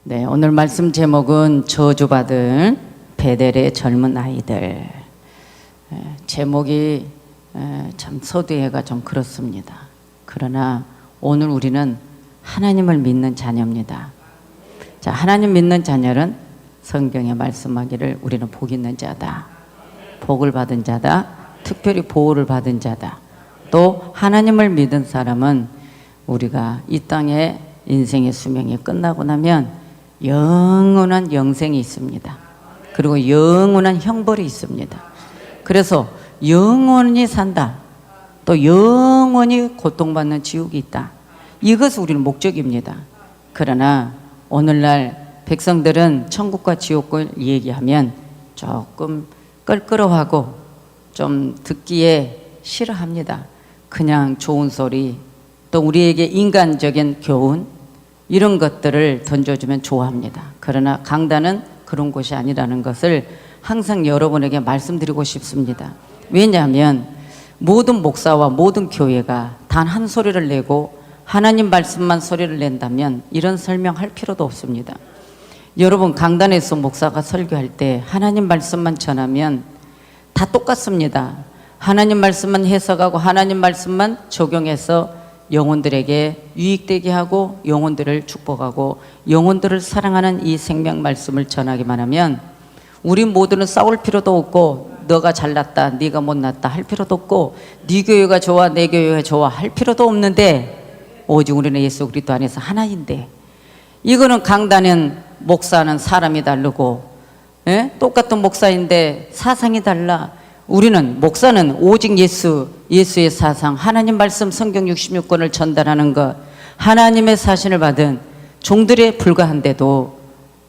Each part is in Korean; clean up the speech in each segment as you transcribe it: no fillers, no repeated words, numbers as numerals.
네, 오늘 말씀 제목은 저주받은 베델의 젊은 아이들. 제목이 참 서두에가 좀 그렇습니다. 그러나 오늘 우리는 하나님을 믿는 자녀입니다. 자, 하나님 믿는 자녀는 성경에 말씀하기를 우리는 복 있는 자다, 복을 받은 자다, 특별히 보호를 받은 자다. 또 하나님을 믿은 사람은 우리가 이 땅에 인생의 수명이 끝나고 나면 영원한 영생이 있습니다. 그리고 영원한 형벌이 있습니다. 그래서 영원히 산다, 또 영원히 고통받는 지옥이 있다. 이것이 우리는 목적입니다. 그러나 오늘날 백성들은 천국과 지옥을 얘기하면 조금 껄끄러워하고 좀 듣기에 싫어합니다. 그냥 좋은 소리, 또 우리에게 인간적인 교훈, 이런 것들을 던져주면 좋아합니다. 그러나 강단은 그런 곳이 아니라는 것을 항상 여러분에게 말씀드리고 싶습니다. 왜냐하면 모든 목사와 모든 교회가 단 한 소리를 내고 하나님 말씀만 소리를 낸다면 이런 설명할 필요도 없습니다. 여러분, 강단에서 목사가 설교할 때 하나님 말씀만 전하면 다 똑같습니다. 하나님 말씀만 해석하고 하나님 말씀만 적용해서 영혼들에게 유익되게 하고 영혼들을 축복하고 영혼들을 사랑하는 이 생명 말씀을 전하기만 하면 우리 모두는 싸울 필요도 없고 너가 잘났다, 네가 못났다 할 필요도 없고 네 교회가 좋아, 내 교회가 좋아 할 필요도 없는데 오직 우리는 예수 그리스도 안에서 하나인데, 이거는 강단은 목사는 사람이 다르고 똑같은 목사인데 사상이 달라. 우리는 목사는 오직 예수의 사상, 하나님 말씀 성경 66권을 전달하는 것, 하나님의 사신을 받은 종들에 불과한데도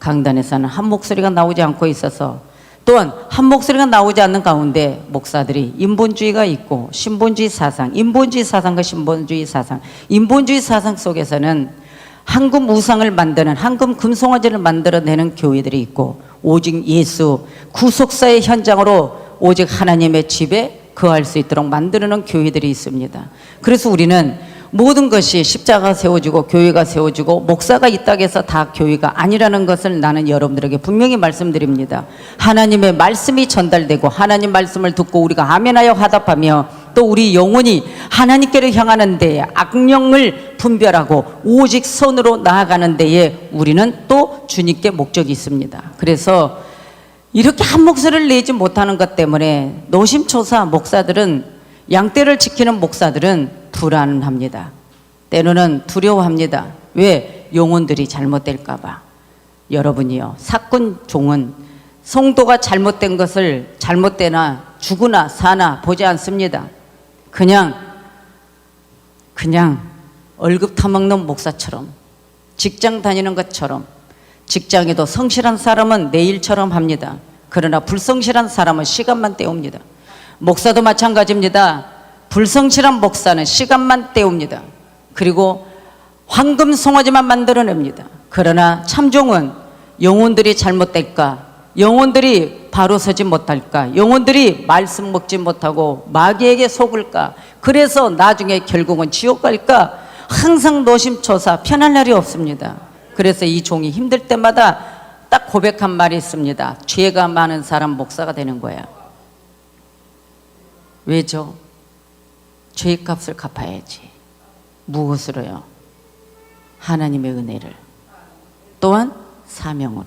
강단에서는 한 목소리가 나오지 않고 있어서, 또한 한 목소리가 나오지 않는 가운데 목사들이 인본주의가 있고 신본주의 사상, 인본주의 사상과 신본주의 사상, 인본주의 사상 속에서는 황금 우상을 만드는, 황금 금송아지를 만들어내는 교회들이 있고 오직 예수 구속사의 현장으로 오직 하나님의 집에 거할 수 있도록 만드는 교회들이 있습니다. 그래서 우리는 모든 것이 십자가가 세워지고 교회가 세워지고 목사가 있다고 해서 다 교회가 아니라는 것을 나는 여러분들에게 분명히 말씀드립니다. 하나님의 말씀이 전달되고 하나님 말씀을 듣고 우리가 아멘하여 화답하며 또 우리 영혼이 하나님께로 향하는 데에 악령을 분별하고 오직 선으로 나아가는 데에 우리는 또 주님께 목적이 있습니다. 그래서 이렇게 한 목소리를 내지 못하는 것 때문에 노심초사 목사들은, 양떼를 지키는 목사들은 불안합니다. 때로는 두려워합니다. 왜? 영혼들이 잘못될까 봐. 여러분이요, 사건 종은 성도가 잘못된 것을 잘못되나 죽으나 사나 보지 않습니다. 그냥 월급 타먹는 목사처럼, 직장 다니는 것처럼, 직장에도 성실한 사람은 내일처럼 합니다. 그러나 불성실한 사람은 시간만 때웁니다. 목사도 마찬가지입니다. 불성실한 목사는 시간만 때웁니다. 그리고 황금 송아지만 만들어냅니다. 그러나 참종은 영혼들이 잘못될까, 영혼들이 바로 서지 못할까, 영혼들이 말씀 먹지 못하고 마귀에게 속을까, 그래서 나중에 결국은 지옥 갈까, 항상 노심초사 편할 날이 없습니다. 그래서 이 종이 힘들 때마다 딱 고백한 말이 있습니다. 죄가 많은 사람 목사가 되는 거야. 왜죠? 죄값을 갚아야지. 무엇으로요? 하나님의 은혜를, 또한 사명으로.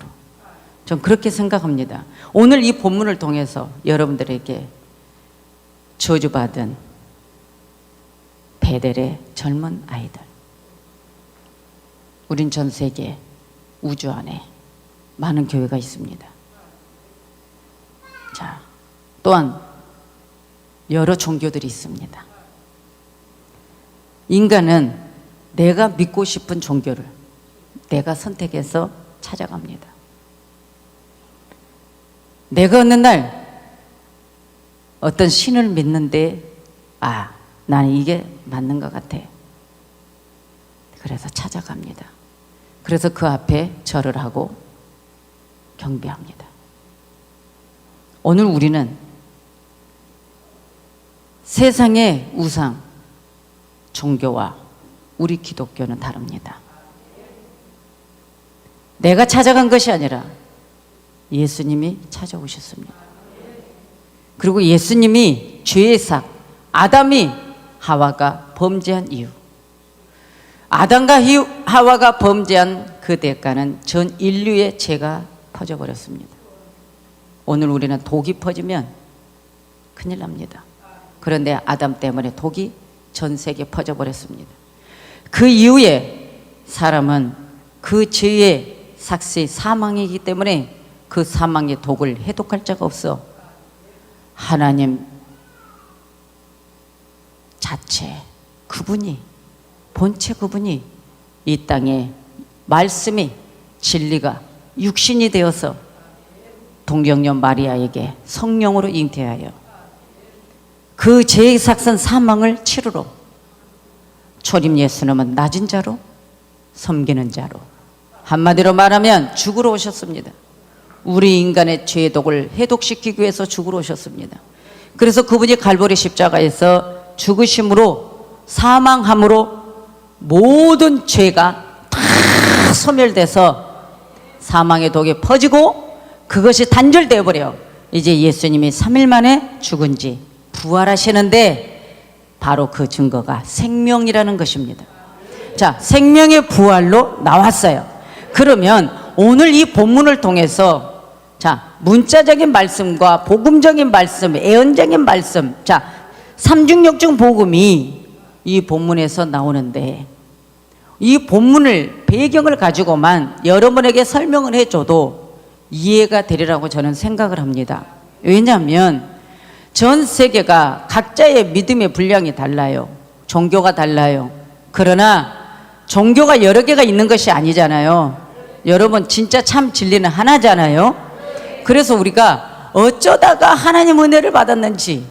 전 그렇게 생각합니다. 오늘 이 본문을 통해서 여러분들에게 저주받은 베델의 젊은 아이들, 우린 전 세계 우주 안에 많은 교회가 있습니다. 자, 또한 여러 종교들이 있습니다. 인간은 내가 믿고 싶은 종교를 내가 선택해서 찾아갑니다. 내가 어느 날 어떤 신을 믿는데 나는 이게 맞는 것 같아. 그래서 찾아갑니다. 그래서 그 앞에 절을 하고 경배합니다. 오늘 우리는 세상의 우상, 종교와 우리 기독교는 다릅니다. 내가 찾아간 것이 아니라 예수님이 찾아오셨습니다. 그리고 예수님이 죄의 삭, 아담이 하와가 범죄한 이유, 아담과 하와가 범죄한 그 대가는 전 인류의 죄가 퍼져버렸습니다. 오늘 우리는 독이 퍼지면 큰일 납니다. 그런데 아담 때문에 독이 전 세계에 퍼져버렸습니다. 그 이후에 사람은 그 죄의 삭시 사망이기 때문에 그 사망의 독을 해독할 자가 없어 하나님 자체, 그분이, 본체 그분이 이 땅에 말씀이, 진리가 육신이 되어서 동정녀 마리아에게 성령으로 잉태하여 그 죄의 삭선 사망을 치르러 초림 예수님은 낮은 자로 섬기는 자로, 한마디로 말하면 죽으러 오셨습니다. 우리 인간의 죄의 독을 해독시키기 위해서 죽으러 오셨습니다. 그래서 그분이 갈보리 십자가에서 죽으심으로, 사망함으로 모든 죄가 다 소멸돼서 사망의 독이 퍼지고 그것이 단절되어 버려 이제 예수님이 3일 만에 죽은 지 부활하시는데, 바로 그 증거가 생명이라는 것입니다. 자, 생명의 부활로 나왔어요. 그러면 오늘 이 본문을 통해서, 자, 문자적인 말씀과 복음적인 말씀, 예언적인 말씀, 자, 삼중역중 복음이 이 본문에서 나오는데, 이 본문을, 배경을 가지고만 여러분에게 설명을 해줘도 이해가 되리라고 저는 생각을 합니다. 왜냐하면 전 세계가 각자의 믿음의 분량이 달라요. 종교가 달라요. 그러나 종교가 여러 개가 있는 것이 아니잖아요. 여러분, 진짜 참 진리는 하나잖아요. 그래서 우리가 어쩌다가 하나님 은혜를 받았는지,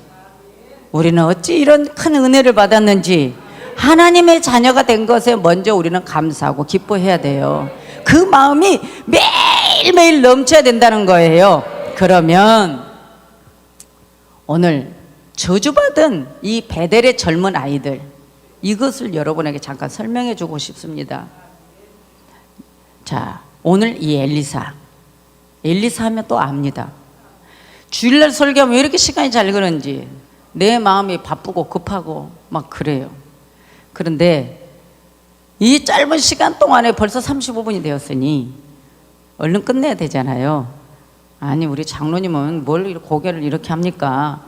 우리는 어찌 이런 큰 은혜를 받았는지, 하나님의 자녀가 된 것에 먼저 우리는 감사하고 기뻐해야 돼요. 그 마음이 매일매일 넘쳐야 된다는 거예요. 그러면 오늘 저주받은 이 베델의 젊은 아이들, 이것을 여러분에게 잠깐 설명해 주고 싶습니다. 자, 오늘 이 엘리사 하면 또 압니다. 주일날 설교하면 왜 이렇게 시간이 잘 가는지 내 마음이 바쁘고 급하고 막 그래요. 그런데 이 짧은 시간 동안에 벌써 35분이 되었으니 얼른 끝내야 되잖아요. 아니, 우리 장로님은 뭘 고개를 이렇게 합니까?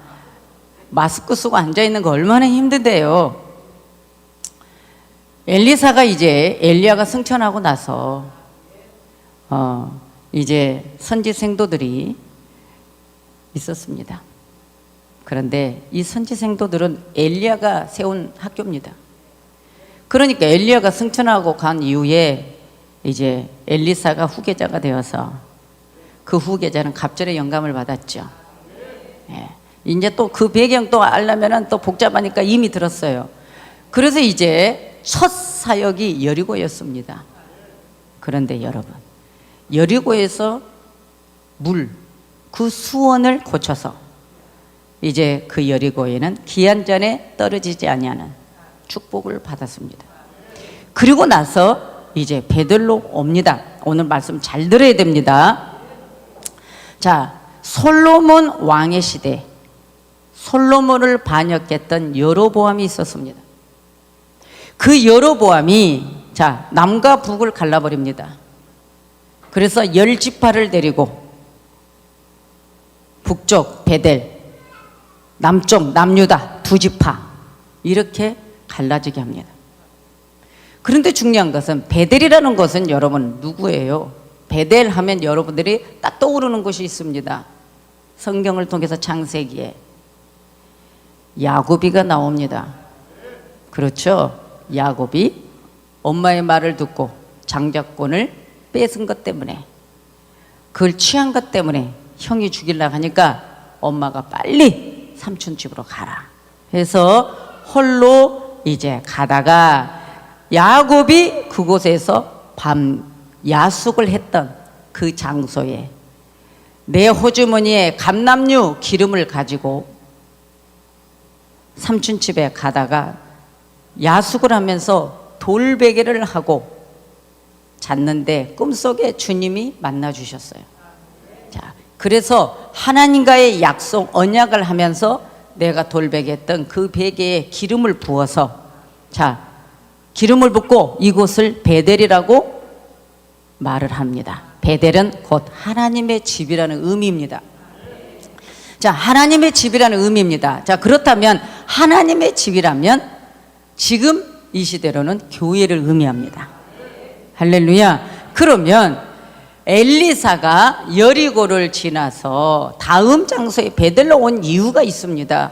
마스크 쓰고 앉아있는 거 얼마나 힘든데요. 엘리사가 이제 엘리야가 승천하고 나서 이제 선지 생도들이 있었습니다. 그런데 이 선지 생도들은 엘리야가 세운 학교입니다. 그러니까 엘리야가 승천하고 간 이후에 이제 엘리사가 후계자가 되어서 그 후계자는 갑절의 영감을 받았죠. 예. 이제 또 그 배경 또 알려면은 또 복잡하니까 이미 들었어요. 그래서 이제 첫 사역이 여리고였습니다. 그런데 여러분, 여리고에서 그 수원을 고쳐서 이제 그 여리고에는 기한전에 떨어지지 아니하는 축복을 받았습니다. 그리고 나서 이제 베들로 옵니다. 오늘 말씀 잘 들어야 됩니다. 자, 솔로몬 왕의 시대, 솔로몬을 반역했던 여로보암이 있었습니다. 그 여로보암이, 자, 남과 북을 갈라버립니다. 그래서 10지파를 데리고 북쪽 베델, 남쪽 남유다 2지파 이렇게 갈라지게 합니다. 그런데 중요한 것은 베델이라는 것은 여러분 누구예요? 베델 하면 여러분들이 딱 떠오르는 곳이 있습니다. 성경을 통해서 창세기에 야곱이가 나옵니다. 그렇죠? 야곱이 엄마의 말을 듣고 장자권을 뺏은 것 때문에, 그걸 취한 것 때문에 형이 죽이려고 하니까 엄마가 빨리 삼촌 집으로 가라 해서 홀로 이제 가다가 야곱이 그곳에서 밤 야숙을 했던 그 장소에 내 호주머니에 감람류 기름을 가지고 삼촌 집에 가다가 야숙을 하면서 돌베개를 하고 잤는데 꿈속에 주님이 만나 주셨어요. 자, 그래서 하나님과의 약속, 언약을 하면서 내가 돌베개했던 그 베개에 기름을 부어서, 자, 기름을 붓고 이곳을 베델이라고 말을 합니다. 베델은 곧 하나님의 집이라는 의미입니다. 자, 하나님의 집이라는 의미입니다. 자, 그렇다면 하나님의 집이라면 지금 이 시대로는 교회를 의미합니다. 할렐루야. 그러면 엘리사가 여리고를 지나서 다음 장소에 베델로 온 이유가 있습니다.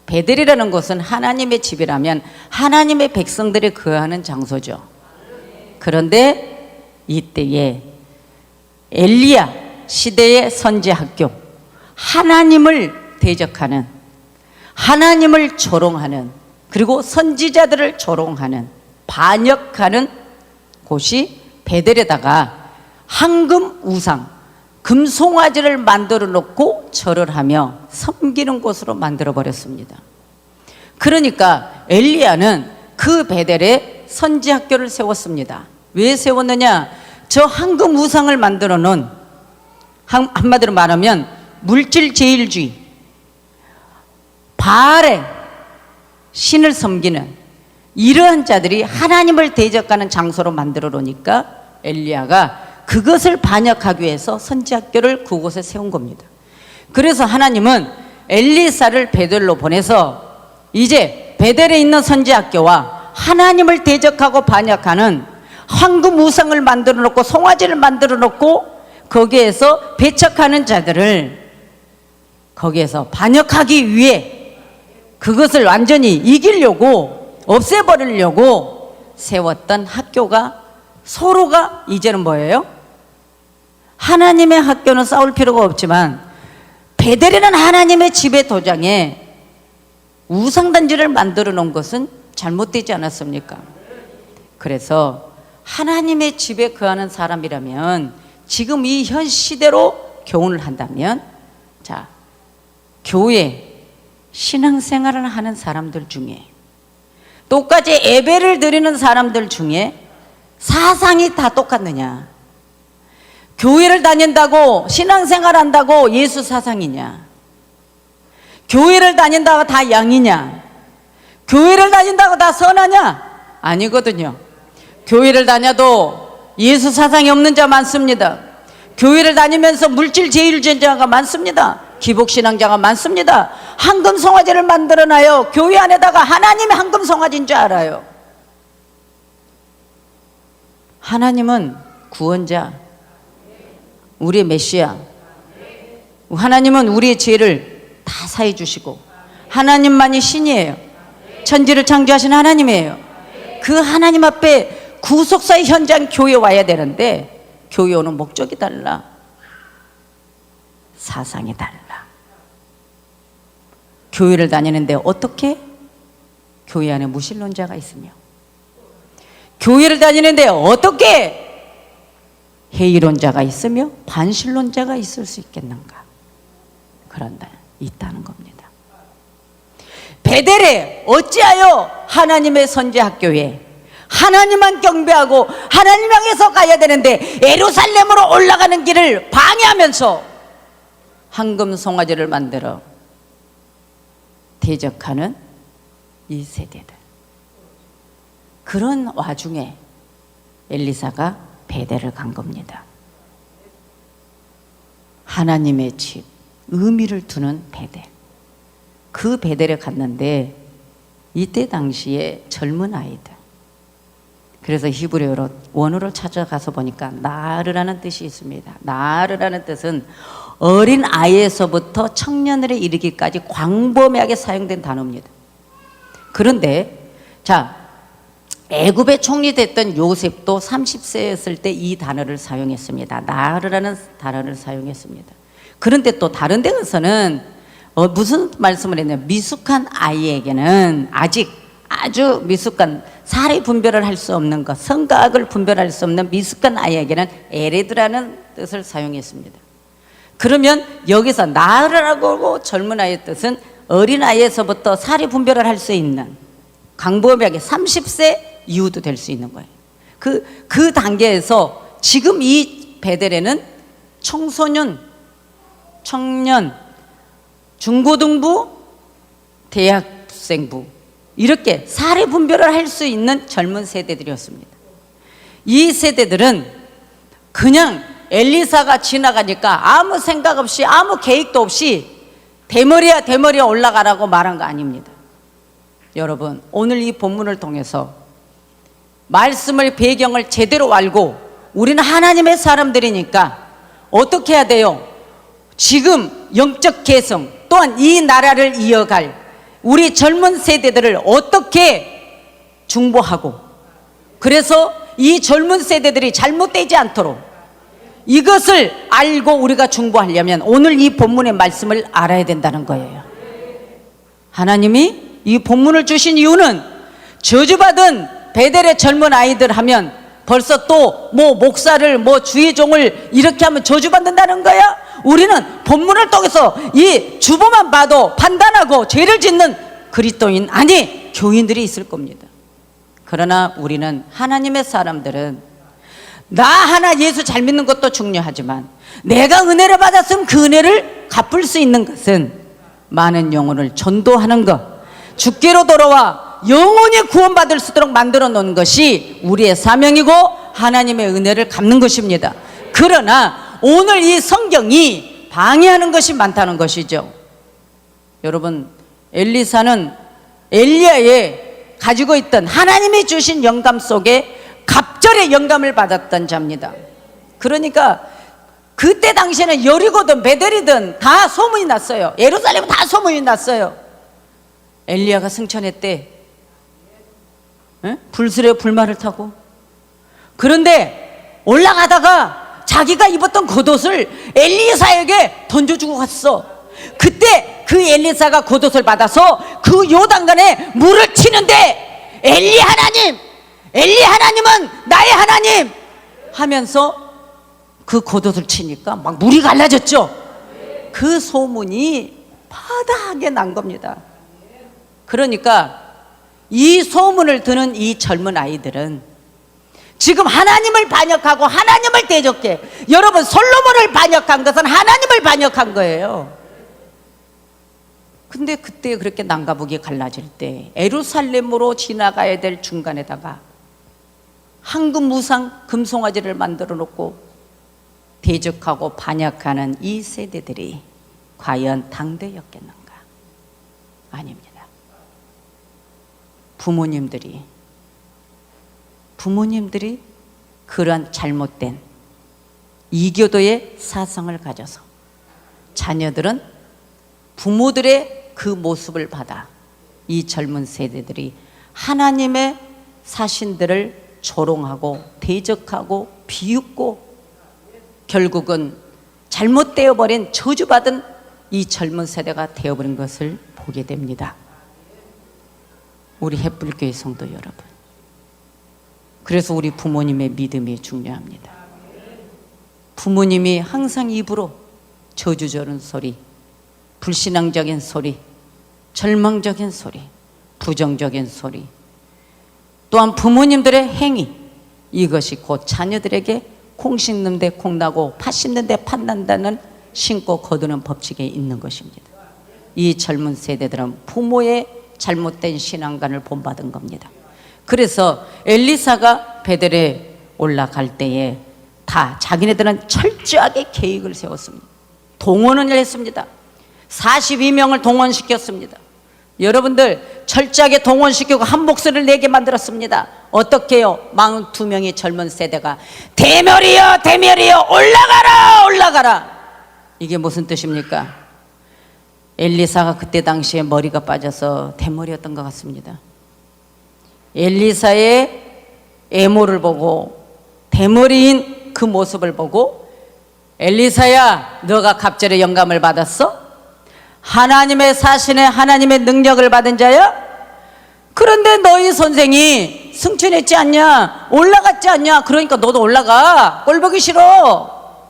베델이라는 곳은 하나님의 집이라면 하나님의 백성들이 거하는 장소죠. 그런데 이때에 엘리야 시대의 선지학교, 하나님을 대적하는, 하나님을 조롱하는, 그리고 선지자들을 조롱하는, 반역하는 곳이 베델에다가 황금 우상, 금송아지를 만들어 놓고 절을 하며 섬기는 곳으로 만들어 버렸습니다. 그러니까 엘리야는 그 베델에 선지학교를 세웠습니다. 왜 세웠느냐? 저 황금 우상을 만들어 놓은, 한마디로 말하면 물질 제일주의, 바알의 신을 섬기는 이러한 자들이 하나님을 대적하는 장소로 만들어 놓으니까 엘리야가 그것을 반역하기 위해서 선지학교를 그곳에 세운 겁니다. 그래서 하나님은 엘리사를 베델로 보내서 이제 베델에 있는 선지학교와 하나님을 대적하고 반역하는 황금 우상을 만들어 놓고 송아지를 만들어 놓고 거기에서 배척하는 자들을 거기에서 반역하기 위해 그것을 완전히 이기려고 없애버리려고 세웠던 학교가, 서로가 이제는 뭐예요? 하나님의 학교는 싸울 필요가 없지만 베델이라는 하나님의 집의 도장에 우상단지를 만들어 놓은 것은 잘못되지 않았습니까? 그래서 하나님의 집에 거하는 사람이라면 지금 이 현 시대로 교훈을 한다면, 자, 교회 신앙생활을 하는 사람들 중에 똑같이 예배를 드리는 사람들 중에 사상이 다 똑같느냐? 교회를 다닌다고 신앙생활 한다고 예수 사상이냐? 교회를 다닌다고 다 양이냐? 교회를 다닌다고 다 선하냐? 아니거든요. 교회를 다녀도 예수 사상이 없는 자 많습니다. 교회를 다니면서 물질 제일주의자가 많습니다. 기복신앙자가 많습니다. 황금 송아지를 만들어놔요. 교회 안에다가 하나님의 황금 송아지인 줄 알아요. 하나님은 구원자, 우리의 메시아, 하나님은 우리의 죄를 다 사해 주시고 하나님만이 신이에요. 천지를 창조하신 하나님이에요. 그 하나님 앞에 구속사의 현장 교회 와야 되는데 교회 오는 목적이 달라, 사상이 달라. 교회를 다니는데 어떻게? 교회 안에 무신론자가 있으며, 교회를 다니는데 어떻게 회의론자가 있으며 반신론자가 있을 수 있겠는가? 그런데 있다는 겁니다. 베델에 어찌하여 하나님의 선지학교에 하나님만 경배하고 하나님 향해서 가야 되는데 예루살렘으로 올라가는 길을 방해하면서 황금 송아지를 만들어 대적하는 이 세대들, 그런 와중에 엘리사가 베델을 간 겁니다. 하나님의 집, 의미를 두는 베델. 그 베델에 갔는데 이때 당시에 젊은 아이들, 그래서 히브리어로 원어를 찾아가서 보니까 나르라는 뜻이 있습니다. 나르라는 뜻은 어린 아이에서부터 청년을에 이르기까지 광범위하게 사용된 단어입니다. 그런데 자, 애굽의 총리 됐던 요셉도 30세였을 때 이 단어를 사용했습니다. 나르라는 단어를 사용했습니다. 그런데 또 다른 데 가서는 무슨 말씀을 했냐면 미숙한 아이에게는, 아직 아주 미숙한, 사리 분별을 할 수 없는 것, 성과 악을 분별할 수 없는 미숙한 아이에게는 에레드라는 뜻을 사용했습니다. 그러면 여기서 나르라고 젊은 아이의 뜻은 어린 아이에서부터 사리 분별을 할 수 있는, 광범위하게 30세 이후도 될 수 있는 거예요. 그 단계에서 지금 이 베델에는 청소년, 청년, 중고등부, 대학생부 이렇게 사례 분별을 할 수 있는 젊은 세대들이었습니다. 이 세대들은 그냥 엘리사가 지나가니까 아무 생각 없이 아무 계획도 없이 대머리야 대머리야 올라가라고 말한 거 아닙니다. 여러분, 오늘 이 본문을 통해서 말씀을 배경을 제대로 알고 우리는 하나님의 사람들이니까 어떻게 해야 돼요? 지금 영적 개성 또한 이 나라를 이어갈 우리 젊은 세대들을 어떻게 중보하고, 그래서 이 젊은 세대들이 잘못되지 않도록 이것을 알고 우리가 중보하려면 오늘 이 본문의 말씀을 알아야 된다는 거예요. 하나님이 이 본문을 주신 이유는 저주받은 베델의 젊은 아이들 하면 벌써 또 뭐 목사를 뭐 주의 종을 이렇게 하면 저주받는다는 거야? 우리는 본문을 통해서 이 주보만 봐도 판단하고 죄를 짓는 그리스도인 아니 교인들이 있을 겁니다. 그러나 우리는 하나님의 사람들은 나 하나 예수 잘 믿는 것도 중요하지만 내가 은혜를 받았으면 그 은혜를 갚을 수 있는 것은 많은 영혼을 전도하는 것, 주께로 돌아와 영원히 구원받을 수 있도록 만들어 놓은 것이 우리의 사명이고 하나님의 은혜를 갚는 것입니다. 그러나 오늘 이 성경이 방해하는 것이 많다는 것이죠. 여러분, 엘리사는 엘리야의 가지고 있던 하나님이 주신 영감 속에 갑절의 영감을 받았던 자입니다. 그러니까 그때 당시에는 여리고든 베델이든 다 소문이 났어요. 예루살렘은 다 소문이 났어요. 엘리야가 승천했대. 불수레 불말을 타고. 그런데 올라가다가 자기가 입었던 겉옷을 엘리사에게 던져주고 갔어. 그때 그 엘리사가 겉옷을 받아서 그 요단강에 물을 치는데 엘리 하나님은 나의 하나님 하면서 그 겉옷을 치니까 막 물이 갈라졌죠. 그 소문이 파다하게 난 겁니다. 그러니까 이 소문을 듣는 이 젊은 아이들은 지금 하나님을 반역하고 하나님을 대적해. 여러분, 솔로몬을 반역한 것은 하나님을 반역한 거예요. 근데 그때 그렇게 난가북이 갈라질 때 예루살렘으로 지나가야 될 중간에다가 황금 무상 금송아지를 만들어 놓고 대적하고 반역하는 이 세대들이 과연 당대였겠는가? 아닙니다. 부모님들이 그런 잘못된 이교도의 사상을 가져서 자녀들은 부모들의 그 모습을 받아 이 젊은 세대들이 하나님의 사신들을 조롱하고 대적하고 비웃고 결국은 잘못되어 버린 저주받은 이 젊은 세대가 되어버린 것을 보게 됩니다. 우리 햇불교회 성도 여러분, 그래서 우리 부모님의 믿음이 중요합니다. 부모님이 항상 입으로 저주 저는 소리, 불신앙적인 소리, 절망적인 소리, 부정적인 소리, 또한 부모님들의 행위, 이것이 곧 자녀들에게 콩 심는데 콩 나고 팥 심는데 팥 난다는 신고 거두는 법칙에 있는 것입니다. 이 젊은 세대들은 부모의 잘못된 신앙관을 본받은 겁니다. 그래서 엘리사가 베델에 올라갈 때에 다 자기네들은 철저하게 계획을 세웠습니다. 동원을 했습니다. 42명을 동원시켰습니다. 여러분들, 철저하게 동원시키고 한 목소리를 내게 만들었습니다. 어떻게 해요? 42명의 젊은 세대가 대멸이여 대멸이여 올라가라 올라가라. 이게 무슨 뜻입니까? 엘리사가 그때 당시에 머리가 빠져서 대머리였던 것 같습니다. 엘리사의 애모를 보고 대머리인 그 모습을 보고 엘리사야, 너가 갑절의 영감을 받았어? 하나님의 사신에 하나님의 능력을 받은 자야? 그런데 너희 선생이 승천했지 않냐? 올라갔지 않냐? 그러니까 너도 올라가. 꼴 보기 싫어.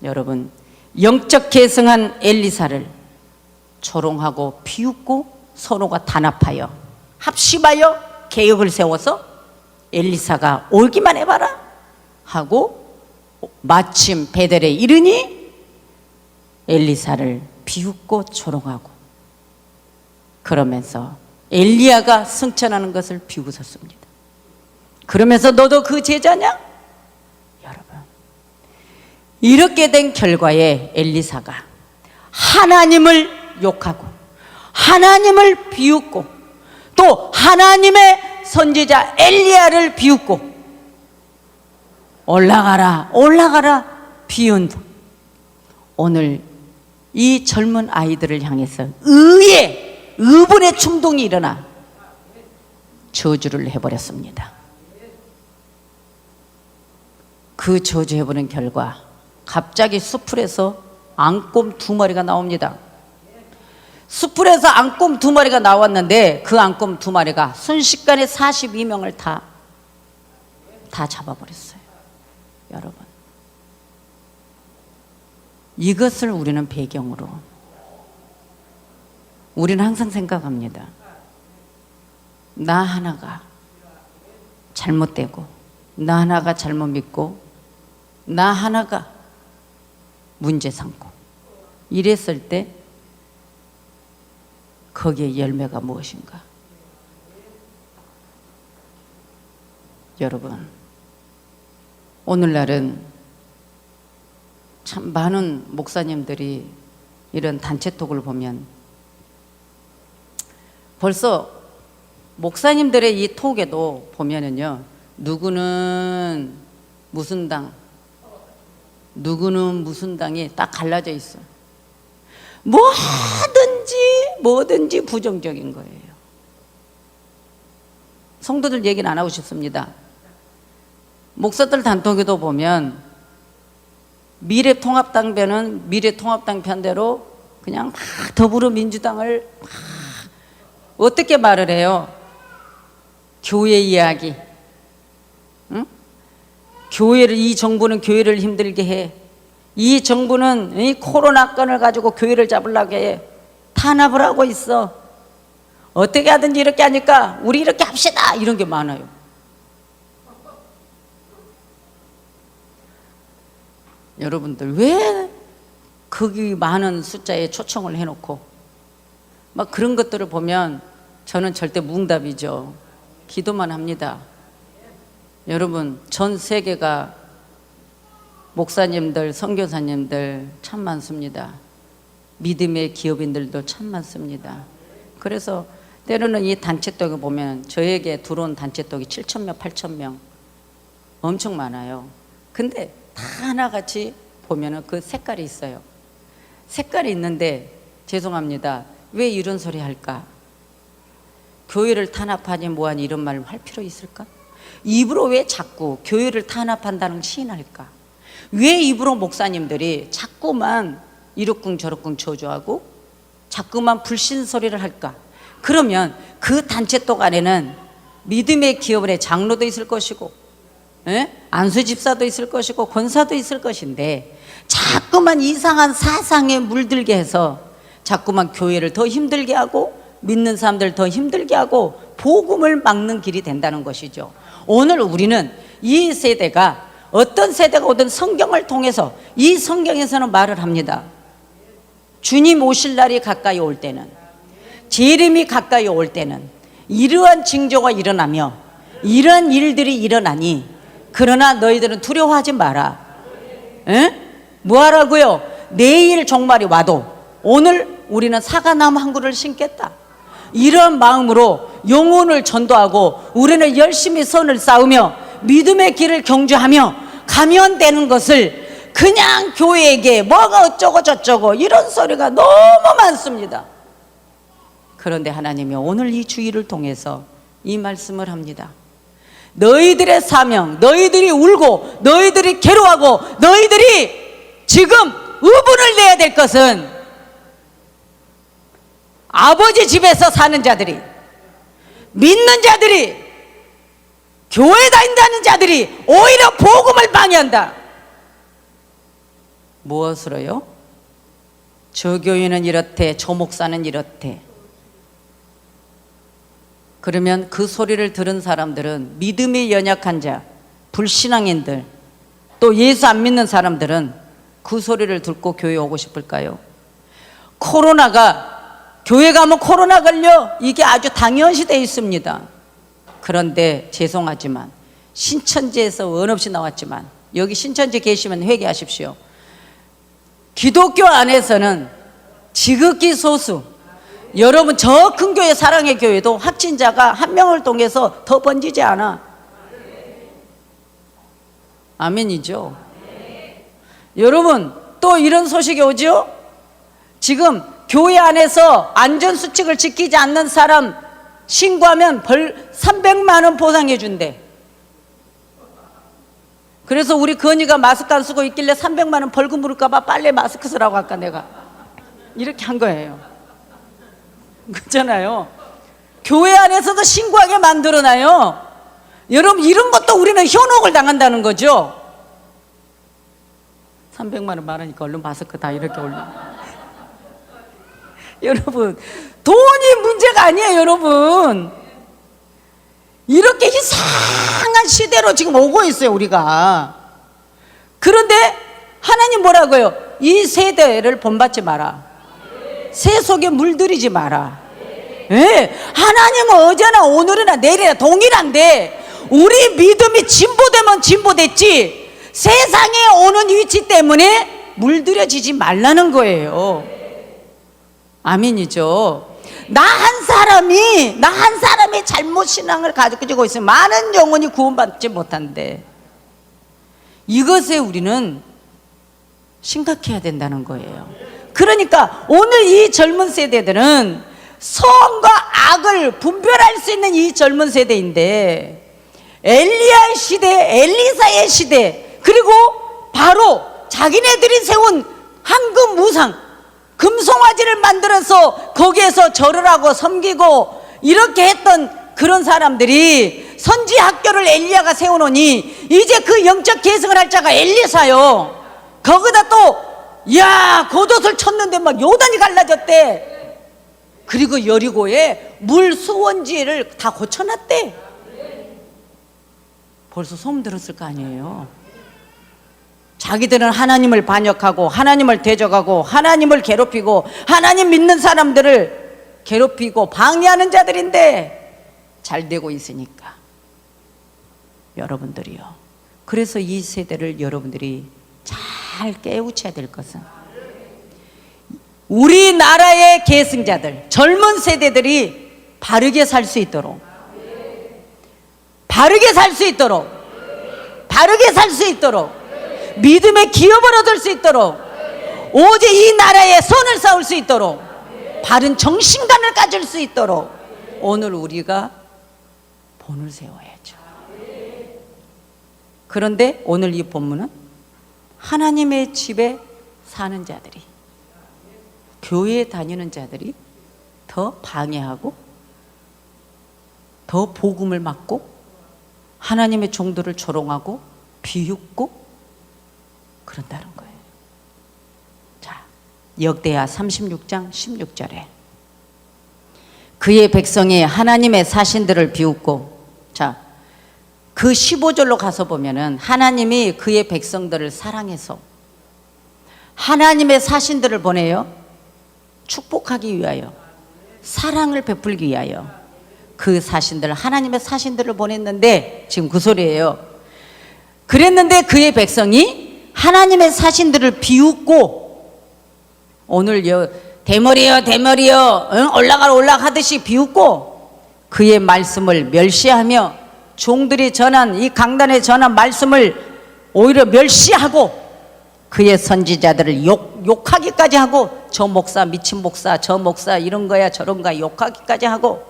여러분, 영적 계승한 엘리사를 조롱하고 비웃고 서로가 단합하여 합심하여 계획을 세워서 엘리사가 오기만 해봐라 하고 마침 베델에 이르니 엘리사를 비웃고 조롱하고 그러면서 엘리야가 승천하는 것을 비웃었습니다. 그러면서 너도 그 제자냐? 여러분, 이렇게 된 결과에 엘리사가 하나님을 욕하고 하나님을 비웃고 또 하나님의 선지자 엘리야를 비웃고 올라가라 올라가라 비운 오늘 이 젊은 아이들을 향해서 의분의 충동이 일어나 저주를 해버렸습니다. 그 저주해버린 결과 갑자기 수풀에서 앙꼼 2마리가 나옵니다. 수풀에서 앙꼼 2마리가 나왔는데 그 앙꼼 2마리가 순식간에 42명을 다 잡아버렸어요. 여러분, 이것을 우리는 배경으로 우리는 항상 생각합니다. 나 하나가 잘못되고 나 하나가 잘못 믿고 나 하나가 문제 삼고 이랬을 때 거기에 열매가 무엇인가? 여러분, 오늘날은 참 많은 목사님들이 이런 단체톡을 보면 벌써 목사님들의 이 톡에도 보면은요, 누구는 무슨 당, 누구는 무슨 당이 딱 갈라져 있어. 뭐든지 부정적인 거예요. 성도들 얘기는 안 하고 싶습니다. 목사들 단톡에도 보면 미래통합당 편은 미래통합당 편대로 그냥 막 더불어민주당을 막 어떻게 말을 해요? 교회 이야기, 응? 교회를, 이 정부는 교회를 힘들게 해. 이 정부는 이 코로나 건을 가지고 교회를 잡으려고 해. 탄압을 하고 있어. 어떻게 하든지 이렇게 하니까 우리 이렇게 합시다. 이런 게 많아요. 여러분들 왜 거기 많은 숫자에 초청을 해놓고 막 그런 것들을 보면 저는 절대 무응답이죠. 기도만 합니다. 여러분, 전 세계가 목사님들, 선교사님들 참 많습니다. 믿음의 기업인들도 참 많습니다. 그래서 때로는 이 단체톡에 보면 저에게 들어온 단체톡이 7,000명, 8,000명 엄청 많아요. 근데 다 하나같이 보면은 그 색깔이 있어요. 색깔이 있는데 죄송합니다. 왜 이런 소리 할까? 교회를 탄압하니 뭐하니 이런 말을 할 필요 있을까? 입으로 왜 자꾸 교회를 탄압한다는 시인할까? 왜 입으로 목사님들이 자꾸만 이러쿵 저러쿵 저주하고 자꾸만 불신소리를 할까? 그러면 그 단체톡 안에는 믿음의 기업의 장로도 있을 것이고 안수 집사도 있을 것이고 권사도 있을 것인데 자꾸만 이상한 사상에 물들게 해서 자꾸만 교회를 더 힘들게 하고 믿는 사람들 더 힘들게 하고 복음을 막는 길이 된다는 것이죠. 오늘 우리는 이 세대가 어떤 세대가 오든 성경을 통해서 이 성경에서는 말을 합니다. 주님 오실 날이 가까이 올 때는, 재림이 가까이 올 때는 이러한 징조가 일어나며 이런 일들이 일어나니 그러나 너희들은 두려워하지 마라. 뭐 하라고요? 내일 종말이 와도 오늘 우리는 사과나무 한 그루를 심겠다. 이런 마음으로 영혼을 전도하고 우리는 열심히 선을 쌓으며 믿음의 길을 경주하며 가면 되는 것을 그냥 교회에게 뭐가 어쩌고 저쩌고 이런 소리가 너무 많습니다. 그런데 하나님이 오늘 이 주일을 통해서 이 말씀을 합니다. 너희들의 사명, 너희들이 울고 너희들이 괴로워하고 너희들이 지금 의분을 내야 될 것은 아버지 집에서 사는 자들이, 믿는 자들이, 교회 다닌다는 자들이 오히려 복음을 방해한다. 무엇으로요? 저 교회는 이렇대, 저 목사는 이렇대. 그러면 그 소리를 들은 사람들은 믿음이 연약한 자, 불신앙인들, 또 예수 안 믿는 사람들은 그 소리를 듣고 교회 오고 싶을까요? 코로나가, 교회 가면 코로나 걸려, 이게 아주 당연시 되어 있습니다. 그런데 죄송하지만 신천지에서 원 없이 나왔지만, 여기 신천지 계시면 회개하십시오. 기독교 안에서는 지극히 소수, 여러분 저 큰 교회 사랑의 교회도 확진자가 한 명을 통해서 더 번지지 않아. 아멘이죠. 여러분 또 이런 소식이 오죠. 지금 교회 안에서 안전수칙을 지키지 않는 사람 신고하면 벌 300만 원 보상해 준대. 그래서 우리 건이가 마스크 안 쓰고 있길래 300만 원 벌금 물을까 봐 빨리 마스크 쓰라고 할까 내가 이렇게 한 거예요. 그렇잖아요. 교회 안에서도 신고하게 만들어놔요. 여러분 이런 것도 우리는 현혹을 당한다는 거죠. 300만 원 많으니까 얼른 마스크 다 이렇게 올려. 여러분 돈이 문제가 아니에요. 여러분 이렇게 이상한 시대로 지금 오고 있어요 우리가. 그런데 하나님 뭐라고요? 이 세대를 본받지 마라. 새 속에 물들이지 마라. 예, 하나님은 어제나 오늘이나 내일이나 동일한데 우리 믿음이 진보되면 진보됐지 세상에 오는 위치 때문에 물들여지지 말라는 거예요. 아멘이죠. 나 한 사람이 잘못 신앙을 가지고 있으면 많은 영혼이 구원받지 못한대. 이것에 우리는 심각해야 된다는 거예요. 그러니까 오늘 이 젊은 세대들은 선과 악을 분별할 수 있는 이 젊은 세대인데, 엘리야의 시대, 엘리사의 시대, 그리고 바로 자기네들이 세운 황금 우상, 금송아지를 만들어서 거기에서 절을 하고 섬기고 이렇게 했던 그런 사람들이 선지 학교를 엘리야가 세워놓으니 이제 그 영적 계승을 할 자가 엘리사요. 거기다 또 야 겉옷을 쳤는데 막 요단이 갈라졌대. 그리고 여리고에 물 수원지를 다 고쳐놨대. 벌써 소문 들었을 거 아니에요. 자기들은 하나님을 반역하고 하나님을 대적하고 하나님을 괴롭히고 하나님 믿는 사람들을 괴롭히고 방해하는 자들인데 잘 되고 있으니까 여러분들이요. 그래서 이 세대를 여러분들이 잘 깨우쳐야 될 것은 우리나라의 계승자들, 젊은 세대들이 바르게 살 수 있도록, 바르게 살 수 있도록, 바르게 살 수 있도록, 믿음의 기업을 얻을 수 있도록, 오직 이 나라에 선을 쌓을 수 있도록, 바른 정신관을 가질 수 있도록 오늘 우리가 본을 세워야죠. 그런데 오늘 이 본문은 하나님의 집에 사는 자들이, 교회에 다니는 자들이 더 방해하고 더 복음을 막고 하나님의 종들을 조롱하고 비웃고 그런다는 거예요. 자, 역대하 36장 16절에 그의 백성이 하나님의 사신들을 비웃고, 자, 그 15절로 가서 보면은 하나님이 그의 백성들을 사랑해서 하나님의 사신들을 보내요. 축복하기 위하여, 사랑을 베풀기 위하여 그 사신들, 하나님의 사신들을 보냈는데 지금 그 소리예요. 그랬는데 그의 백성이 하나님의 사신들을 비웃고, 오늘 대머리여 대머리여 올라가듯이 비웃고 그의 말씀을 멸시하며 종들이 전한 이 강단에 전한 말씀을 오히려 멸시하고 그의 선지자들을 욕하기까지 하고, 저 목사 미친 목사, 저 목사 이런 거야 저런 거야 욕하기까지 하고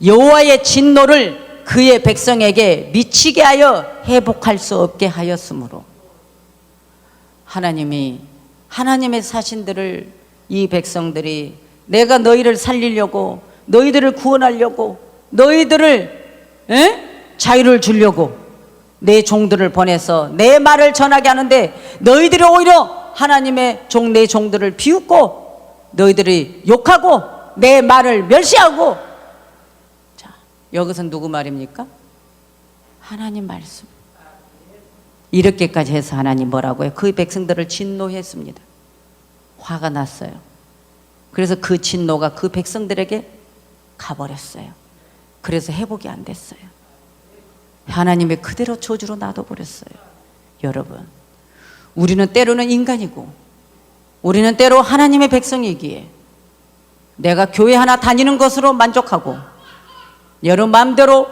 여호와의 진노를 그의 백성에게 미치게 하여 회복할 수 없게 하였으므로 하나님이 하나님의 사신들을, 이 백성들이 내가 너희를 살리려고, 너희들을 구원하려고, 너희들을 자유를 주려고 내 종들을 보내서 내 말을 전하게 하는데 너희들이 오히려 하나님의 내 종들을 비웃고 너희들이 욕하고 내 말을 멸시하고. 자, 여기서 누구 말입니까? 하나님 말씀. 이렇게까지 해서 하나님 뭐라고요? 그 백성들을 진노했습니다. 화가 났어요. 그래서 그 진노가 그 백성들에게 가버렸어요. 그래서 회복이 안 됐어요. 하나님이 그대로 저주로 놔둬버렸어요. 여러분, 우리는 때로는 인간이고 우리는 때로 하나님의 백성이기에 내가 교회 하나 다니는 것으로 만족하고 여러분 마음대로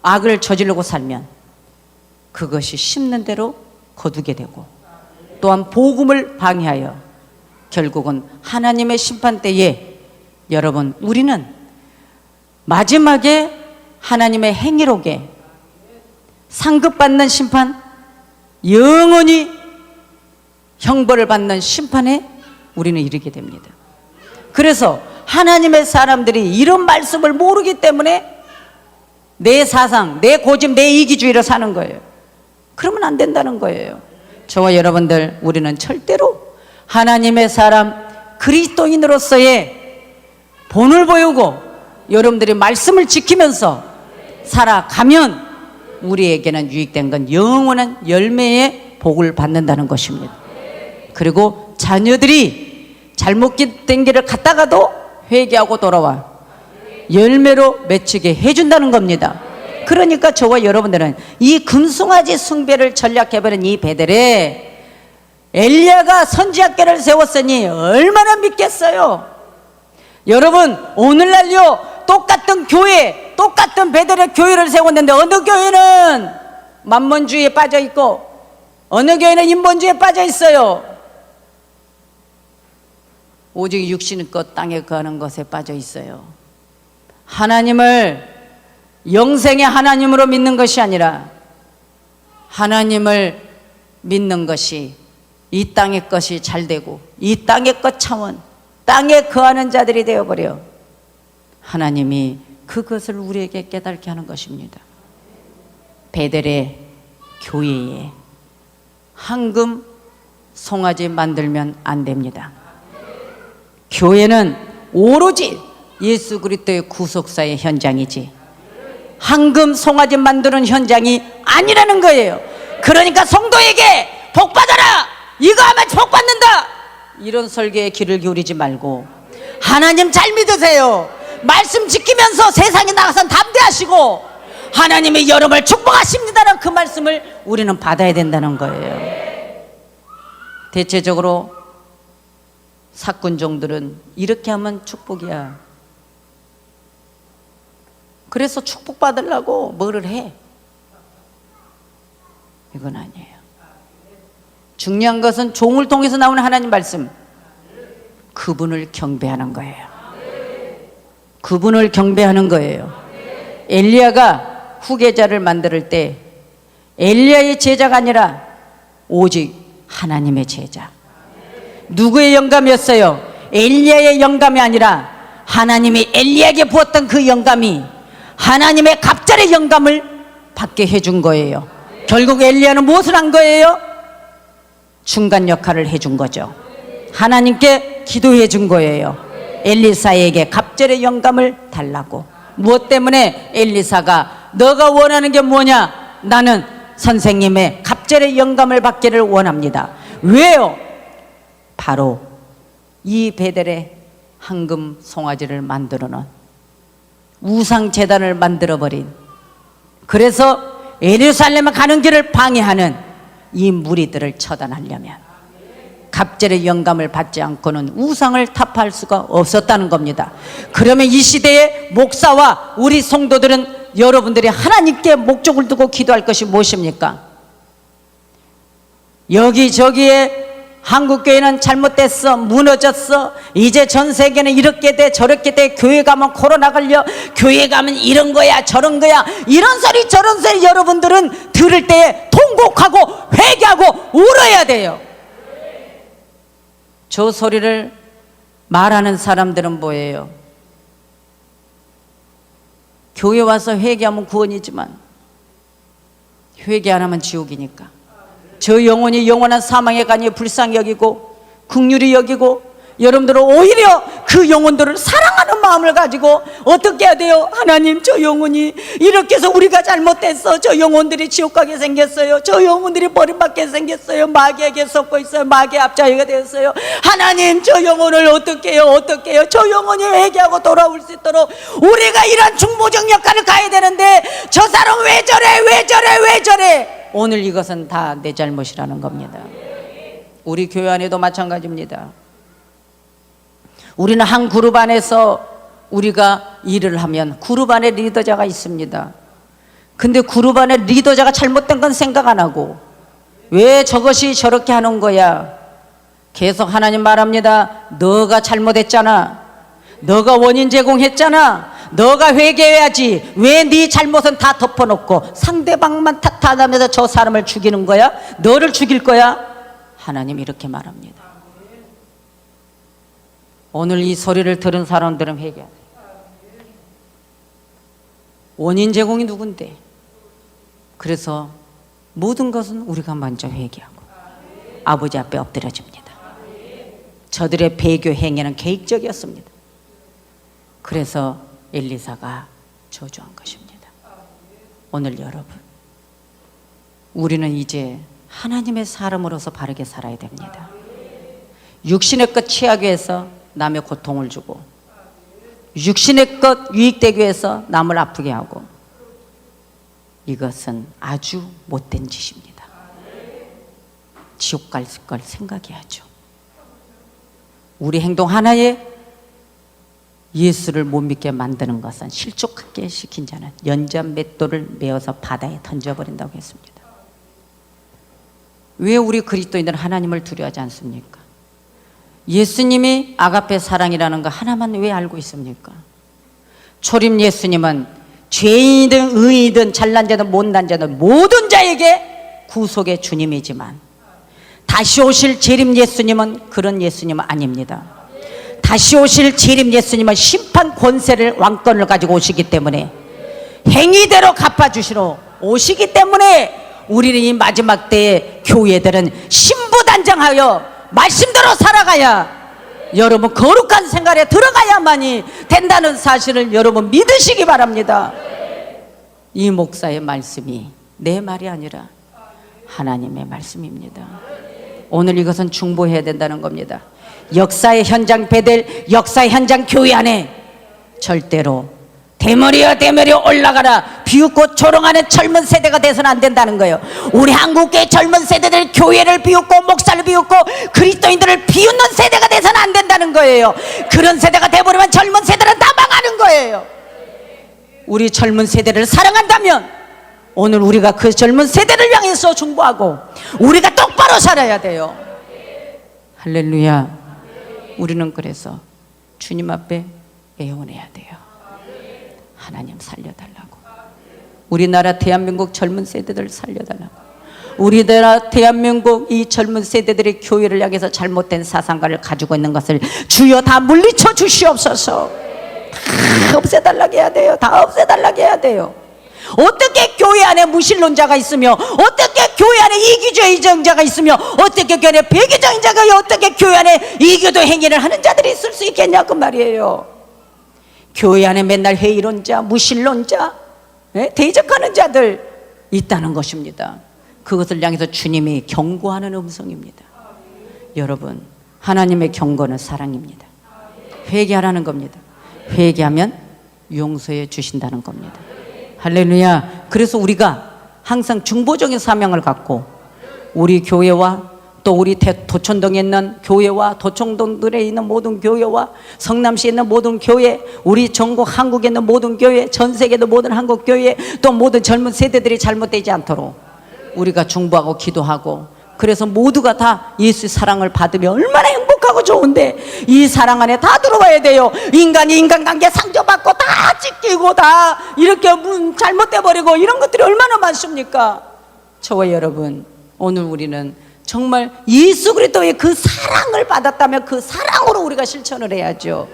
악을 저지르고 살면 그것이 심는 대로 거두게 되고 또한 복음을 방해하여 결국은 하나님의 심판대에 여러분 우리는 마지막에 하나님의 행위록에 상급받는 심판, 영원히 형벌을 받는 심판에 우리는 이르게 됩니다. 그래서 하나님의 사람들이 이런 말씀을 모르기 때문에 내 사상, 내 고집, 내 이기주의로 사는 거예요. 그러면 안 된다는 거예요. 저와 여러분들, 우리는 절대로 하나님의 사람 그리스도인으로서의 본을 보이고 여러분들이 말씀을 지키면서 살아가면 우리에게는 유익된 건 영원한 열매의 복을 받는다는 것입니다. 그리고 자녀들이 잘못된 길을 갔다가도 회개하고 돌아와 열매로 맺히게 해준다는 겁니다. 그러니까 저와 여러분들은 이 금송아지 숭배를 전략해버린 이 베델에 엘리야가 선지학교를 세웠으니 얼마나 믿겠어요. 여러분, 오늘날요 똑같은 교회, 똑같은 베델의 교회를 세웠는데 어느 교회는 만몬주의에 빠져 있고 어느 교회는 인본주의에 빠져 있어요. 오직 육신것 땅에 거하는 것에 빠져 있어요. 하나님을 영생의 하나님으로 믿는 것이 아니라 하나님을 믿는 것이 이 땅의 것이 잘 되고 이 땅의 것 차원, 땅에 거하는 자들이 되어버려 하나님이 그것을 우리에게 깨닫게 하는 것입니다. 베델의 교회에 황금 송아지 만들면 안 됩니다. 교회는 오로지 예수 그리스도의 구속사의 현장이지 황금 송아지 만드는 현장이 아니라는 거예요. 그러니까 성도에게 복 받아라, 이거 하면 복 받는다, 이런 설교에 귀를 기울이지 말고 하나님 잘 믿으세요. 말씀 지키면서 세상에 나가서 담대하시고 하나님이 여러분을 축복하십니다라는 그 말씀을 우리는 받아야 된다는 거예요. 대체적으로 사꾼종들은 이렇게 하면 축복이야. 그래서 축복받으려고 뭐를 해. 이건 아니에요. 중요한 것은 종을 통해서 나오는 하나님 말씀, 그분을 경배하는 거예요. 그분을 경배하는 거예요. 엘리야가 후계자를 만들 때 엘리야의 제자가 아니라 오직 하나님의 제자. 누구의 영감이었어요? 엘리야의 영감이 아니라 하나님이 엘리야에게 부었던 그 영감이 하나님의 갑절의 영감을 받게 해준 거예요. 결국 엘리야는 무엇을 한 거예요? 중간 역할을 해준 거죠. 하나님께 기도해 준 거예요. 엘리사에게 갑절의 영감을 달라고. 무엇 때문에? 엘리사가 너가 원하는 게 뭐냐? 나는 선생님의 갑절의 영감을 받기를 원합니다. 왜요? 바로 이 베델에 황금 송아지를 만들어 놓은 우상 제단을 만들어버린, 그래서 예루살렘에 가는 길을 방해하는 이 무리들을 처단하려면 갑절의 영감을 받지 않고는 우상을 타파할 수가 없었다는 겁니다. 그러면 이 시대의 목사와 우리 성도들은 여러분들이 하나님께 목적을 두고 기도할 것이 무엇입니까? 여기저기에 한국교회는 잘못됐어, 무너졌어, 이제 전 세계는 이렇게 돼 저렇게 돼, 교회 가면 코로나 걸려, 교회 가면 이런 거야 저런 거야, 이런 소리 저런 소리 여러분들은 들을 때 통곡하고 회개하고 울어야 돼요. 저 소리를 말하는 사람들은 뭐예요? 교회 와서 회개하면 구원이지만 회개 안 하면 지옥이니까 저 영혼이 영원한 사망의 간이 불쌍히 여기고 긍휼히 여기고 여러분들은 오히려 그 영혼들을 사랑하는 마음을 가지고 어떻게 해야 돼요? 하나님, 저 영혼이 이렇게 해서 우리가 잘못했어. 저 영혼들이 지옥 가게 생겼어요. 저 영혼들이 버림받게 생겼어요. 마귀에게 섞고 있어요. 마귀의 앞자리가 되었어요. 하나님, 저 영혼을 어떻게 해요? 어떻게 해요? 저 영혼이 회개하고 돌아올 수 있도록 우리가 이런 중보적 역할을 가야 되는데, 저 사람 왜 저래? 왜 저래? 왜 저래? 오늘 이것은 다 내 잘못이라는 겁니다. 우리 교회 안에도 마찬가지입니다. 우리는 한 그룹 안에서 우리가 일을 하면 그룹 안에 리더자가 있습니다. 근데 그룹 안에 리더자가 잘못된 건 생각 안 하고 왜 저것이 저렇게 하는 거야? 계속 하나님 말합니다. 너가 잘못했잖아. 너가 원인 제공했잖아. 너가 회개해야지. 왜 네 잘못은 다 덮어놓고 상대방만 탓하면서 저 사람을 죽이는 거야? 너를 죽일 거야? 하나님 이렇게 말합니다. 오늘 이 소리를 들은 사람들은 회개하라. 원인 제공이 누군데? 그래서 모든 것은 우리가 먼저 회개하고 아버지 앞에 엎드려집니다. 저들의 배교 행위는 계획적이었습니다. 그래서 엘리사가 저주한 것입니다. 오늘 여러분, 우리는 이제 하나님의 사람으로서 바르게 살아야 됩니다. 육신의 것 취하기 위해서 남의 고통을 주고, 육신의 것 유익되기 위해서 남을 아프게 하고, 이것은 아주 못된 짓입니다. 지옥 갈 걸 생각해야죠. 우리 행동 하나에 예수를 못 믿게 만드는 것은 실족하게 시킨 자는 연자 맷돌을 메어서 바다에 던져버린다고 했습니다. 왜 우리 그리스도인들은 하나님을 두려워하지 않습니까? 예수님이 아가페 사랑이라는 거 하나만 왜 알고 있습니까? 초림 예수님은 죄인이든 의인이든 잘난 자든 못난 자든 모든 자에게 구속의 주님이지만 다시 오실 재림 예수님은 그런 예수님은 아닙니다. 다시 오실 재림 예수님은 심판 권세를 왕권을 가지고 오시기 때문에 행위대로 갚아주시러 오시기 때문에 우리는 이 마지막 때의 교회들은 신부단장하여 말씀대로 살아가야, 여러분 거룩한 생활에 들어가야만이 된다는 사실을 여러분 믿으시기 바랍니다. 이 목사의 말씀이 내 말이 아니라 하나님의 말씀입니다. 오늘 이것은 중보해야 된다는 겁니다. 역사의 현장 베델, 역사의 현장 교회 안에 절대로 대머리야 대머리야 올라가라 비웃고 조롱하는 젊은 세대가 돼서는 안 된다는 거예요. 우리 한국의 젊은 세대들 교회를 비웃고 목사를 비웃고 그리스도인들을 비웃는 세대가 돼서는 안 된다는 거예요. 그런 세대가 돼버리면 젊은 세대는 다 망하는 거예요. 우리 젊은 세대를 사랑한다면 오늘 우리가 그 젊은 세대를 향해서 중보하고 우리가 똑바로 살아야 돼요. 할렐루야. 우리는 그래서 주님 앞에 애원해야 돼요. 하나님 살려달라고. 우리나라 대한민국 젊은 세대들 살려달라고. 우리나라 대한민국 이 젊은 세대들이 교회를 향해서 잘못된 사상관을 가지고 있는 것을 주여 다 물리쳐 주시옵소서. 다 없애달라고 해야 돼요. 다 없애달라고 해야 돼요. 어떻게 교회 안에 무신론자가 있으며, 어떻게 교회 안에 이기주의자가 있으며, 어떻게 교회 안에 배교적인자가, 어떻게 교회 안에 이교도 행위를 하는 자들이 있을 수 있겠냐고 말이에요. 교회 안에 맨날 회의론자, 무신론자, 대적하는 자들 있다는 것입니다. 그것을 향해서 주님이 경고하는 음성입니다. 여러분, 하나님의 경고는 사랑입니다. 회개하라는 겁니다. 회개하면 용서해 주신다는 겁니다. 할렐루야. 그래서 우리가 항상 중보적인 사명을 갖고 우리 교회와 또 우리 도천동에 있는 교회와 도청동들에 있는 모든 교회와 성남시에 있는 모든 교회, 우리 전국 한국에 있는 모든 교회, 전 세계에 있는 모든 한국 교회, 또 모든 젊은 세대들이 잘못되지 않도록 우리가 중보하고 기도하고, 그래서 모두가 다 예수의 사랑을 받으면 얼마나 행복하고 좋은데, 이 사랑 안에 다 들어와야 돼요. 인간이 인간관계 상처받고 다 찢기고 다 이렇게 잘못돼 버리고 이런 것들이 얼마나 많습니까? 저와 여러분, 오늘 우리는 정말 예수 그리스도의 그 사랑을 받았다면 그 사랑으로 우리가 실천을 해야죠.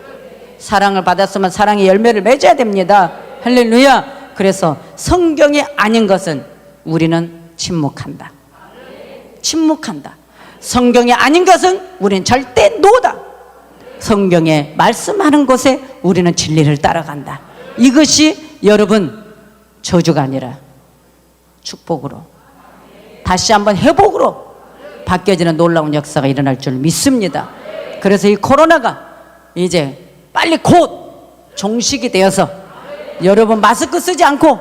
사랑을 받았으면 사랑의 열매를 맺어야 됩니다. 할렐루야. 그래서 성경이 아닌 것은 우리는 침묵한다. 침묵한다. 성경이 아닌 것은 우리는 절대 노다. 성경에 말씀하는 곳에 우리는 진리를 따라간다. 이것이 여러분 저주가 아니라 축복으로, 다시 한번 회복으로 바뀌어지는 놀라운 역사가 일어날 줄 믿습니다. 그래서 이 코로나가 이제 빨리 곧 종식이 되어서 여러분 마스크 쓰지 않고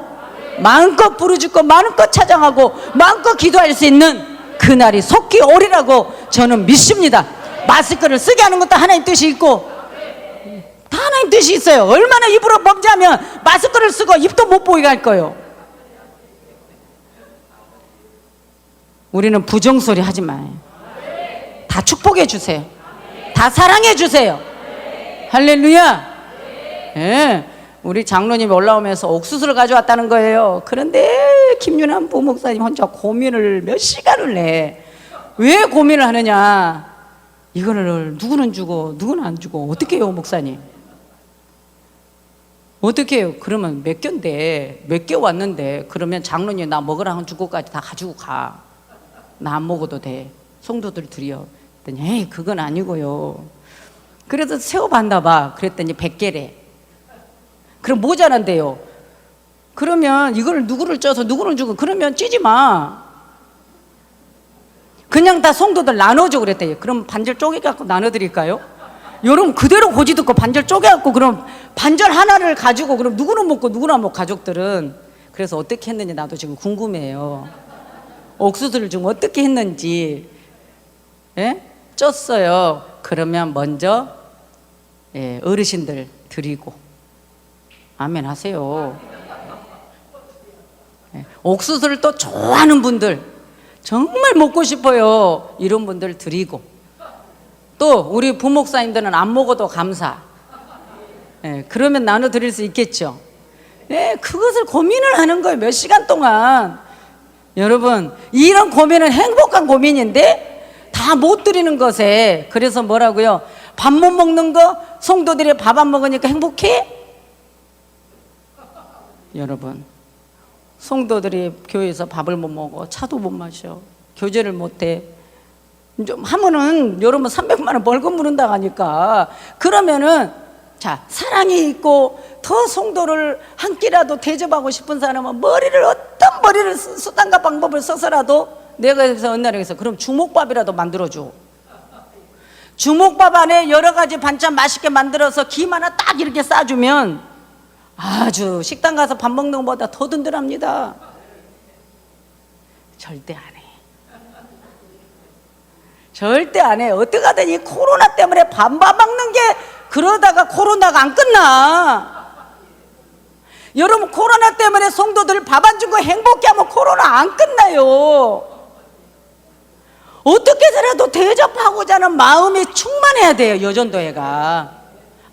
마음껏 부르짖고 마음껏 찬양하고 마음껏 기도할 수 있는 그날이 속히 오리라고 저는 믿습니다. 마스크를 쓰게 하는 것도 하나님 뜻이 있고 다 하나님 뜻이 있어요. 얼마나 입으로 범죄하면 마스크를 쓰고 입도 못 보이게 할 거예요. 우리는 부정소리 하지 마요. 다 축복해 주세요. 다 사랑해 주세요. 할렐루야. 예, 우리 장로님이 올라오면서 옥수수를 가져왔다는 거예요. 그런데 김윤환 부목사님 혼자 고민을 몇 시간을 내. 왜 고민을 하느냐? 이거를 누구는 주고 누구는 안 주고 어떻게 해요, 목사님? 어떻게 해요? 그러면 몇 개인데, 몇 개 왔는데, 그러면 장로님 나 먹으라고 줄 것까지 다 가지고 가. 나 안 먹어도 돼. 성도들 드려. 그랬더니 에이 그건 아니고요. 그래서 세워봤나 봐. 그랬더니 100개래. 그럼 모자란대요. 그러면 이걸 누구를 쪄서 누구를 주고 그러면 찌지 마. 그냥 다 성도들 나눠줘 그랬대요. 그럼 반절 쪼개갖고 나눠드릴까요? 여러분 그대로 고지 듣고 반절 쪼개갖고 그럼 반절 하나를 가지고 그럼 누구는 먹고 누구는 안 먹고 가족들은. 그래서 어떻게 했는지 나도 지금 궁금해요. 옥수수를 좀 어떻게 했는지. 예? 쪘어요. 그러면 먼저 어르신들 드리고 아멘 하세요. 옥수수를 또 좋아하는 분들, 정말 먹고 싶어요, 이런 분들 드리고, 또 우리 부목사님들은 안 먹어도 감사. 그러면 나눠 드릴 수 있겠죠. 그것을 고민을 하는 거예요, 몇 시간 동안. 여러분 이런 고민은 행복한 고민인데 다 못 드리는 것에. 그래서 뭐라고요? 밥 못 먹는 거, 성도들이 밥 안 먹으니까 행복해? 여러분 성도들이 교회에서 밥을 못 먹어, 차도 못 마셔, 교제를 못해, 좀 하면은 여러분 300만 원 벌금 물은다 하니까. 그러면은 자, 사랑이 있고 더 성도를 한 끼라도 대접하고 싶은 사람은 어떤 머리를 수단과 방법을 써서라도 내가 여기서 어느 날에서 그럼 주먹밥이라도 만들어줘. 주먹밥 안에 여러 가지 반찬 맛있게 만들어서 김 하나 딱 이렇게 싸주면 아주 식당 가서 밥 먹는 것보다 더 든든합니다. 절대 안 해. 절대 안 해. 어떻게 하든 이 코로나 때문에 밥만 먹는 게, 그러다가 코로나가 안 끝나. 여러분 코로나 때문에 성도들 밥 안 준 거 행복해 하면 코로나 안 끝나요. 어떻게 해서라도 대접하고자 하는 마음이 충만해야 돼요, 여전도회가.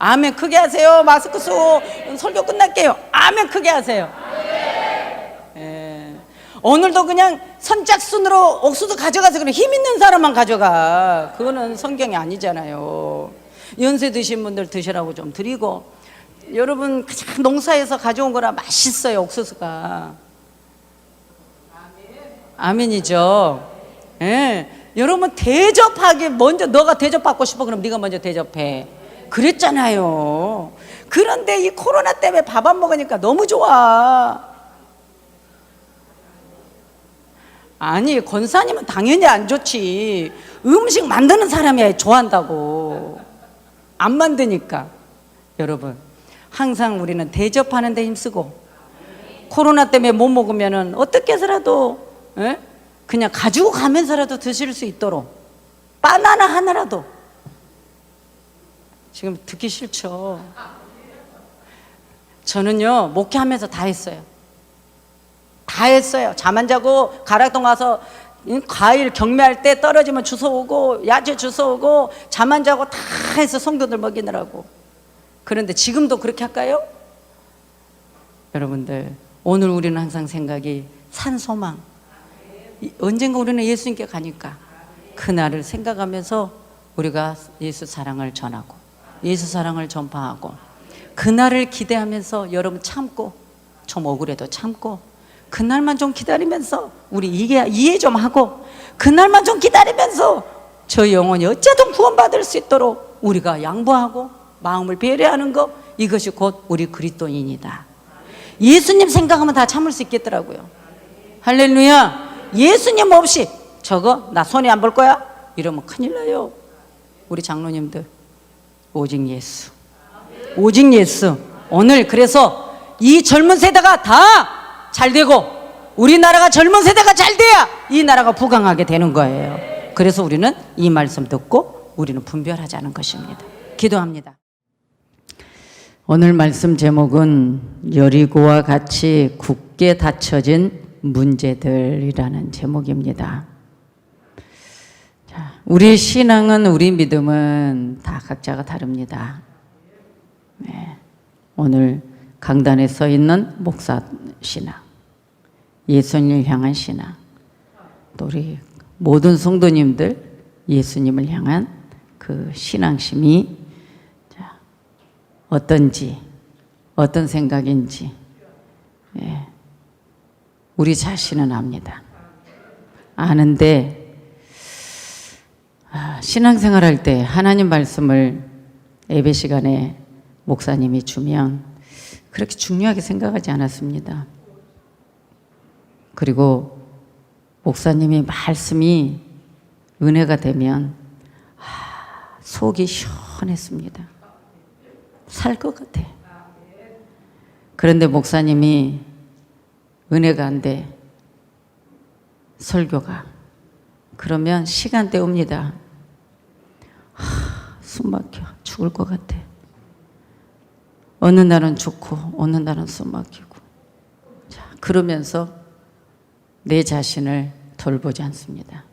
아멘 크게 하세요. 마스크 쓰고 설교 끝날게요. 아멘 크게 하세요. 오늘도 그냥 선착순으로 옥수수 가져가서 그냥 힘 있는 사람만 가져가. 그거는 성경이 아니잖아요. 연세 드신 분들 드시라고 좀 드리고. 여러분 그냥 농사에서 가져온 거라 맛있어요, 옥수수가. 아멘이죠. 여러분 대접하기, 먼저 너가 대접받고 싶어 그럼 네가 먼저 대접해, 그랬잖아요. 그런데 이 코로나 때문에 밥 안 먹으니까 너무 좋아. 아니 권사님은 당연히 안 좋지. 음식 만드는 사람이 좋아한다고. 안 만드니까. 여러분 항상 우리는 대접하는 데 힘쓰고, 코로나 때문에 못 먹으면은 어떻게 해서라도 그냥 가지고 가면서라도 드실 수 있도록 바나나 하나라도. 지금 듣기 싫죠. 저는요 목회하면서 다 했어요. 다 했어요. 잠 안 자고 가락동 가서 과일 경매할 때 떨어지면 주워오고, 야채 주워오고, 잠 안 자고 다 해서 성도들 먹이느라고. 그런데 지금도 그렇게 할까요? 여러분들 오늘 우리는 항상 생각이 산소망, 언젠가 우리는 예수님께 가니까 그날을 생각하면서 우리가 예수 사랑을 전하고 예수 사랑을 전파하고, 그날을 기대하면서 여러분 참고, 좀 억울해도 참고, 그날만 좀 기다리면서 우리 이해 좀 하고, 그날만 좀 기다리면서 저 영혼이 어쨌든 구원받을 수 있도록 우리가 양보하고 마음을 배려하는 것, 이것이 곧 우리 그리스도인이다. 예수님 생각하면 다 참을 수 있겠더라고요. 할렐루야. 예수님 없이 저거 나 손에 안 볼 거야? 이러면 큰일 나요. 우리 장로님들 오직 예수, 오직 예수. 오늘 그래서 이 젊은 세대가 다 잘 되고 우리나라가 젊은 세대가 잘 돼야 이 나라가 부강하게 되는 거예요. 그래서 우리는 이 말씀 듣고 우리는 분별하자는 것입니다. 기도합니다. 오늘 말씀 제목은 여리고와 같이 굳게 닫혀진 문제들이라는 제목입니다. 자, 우리 신앙은, 우리 믿음은 다 각자가 다릅니다. 네. 오늘 강단에 서 있는 목사 신앙, 예수님을 향한 신앙, 또 우리 모든 성도님들 예수님을 향한 그 신앙심이 어떤지, 어떤 생각인지, 예, 우리 자신은 압니다. 아는데 신앙생활 할 때 하나님 말씀을 예배 시간에 목사님이 주면 그렇게 중요하게 생각하지 않았습니다. 그리고 목사님이 말씀이 은혜가 되면 속이 시원했습니다. 살 것 같아. 그런데 목사님이 은혜가 안 돼, 설교가. 그러면 시간대 옵니다. 숨 막혀 죽을 것 같아. 어느 날은 좋고 어느 날은 숨 막히고. 자, 그러면서 내 자신을 돌보지 않습니다.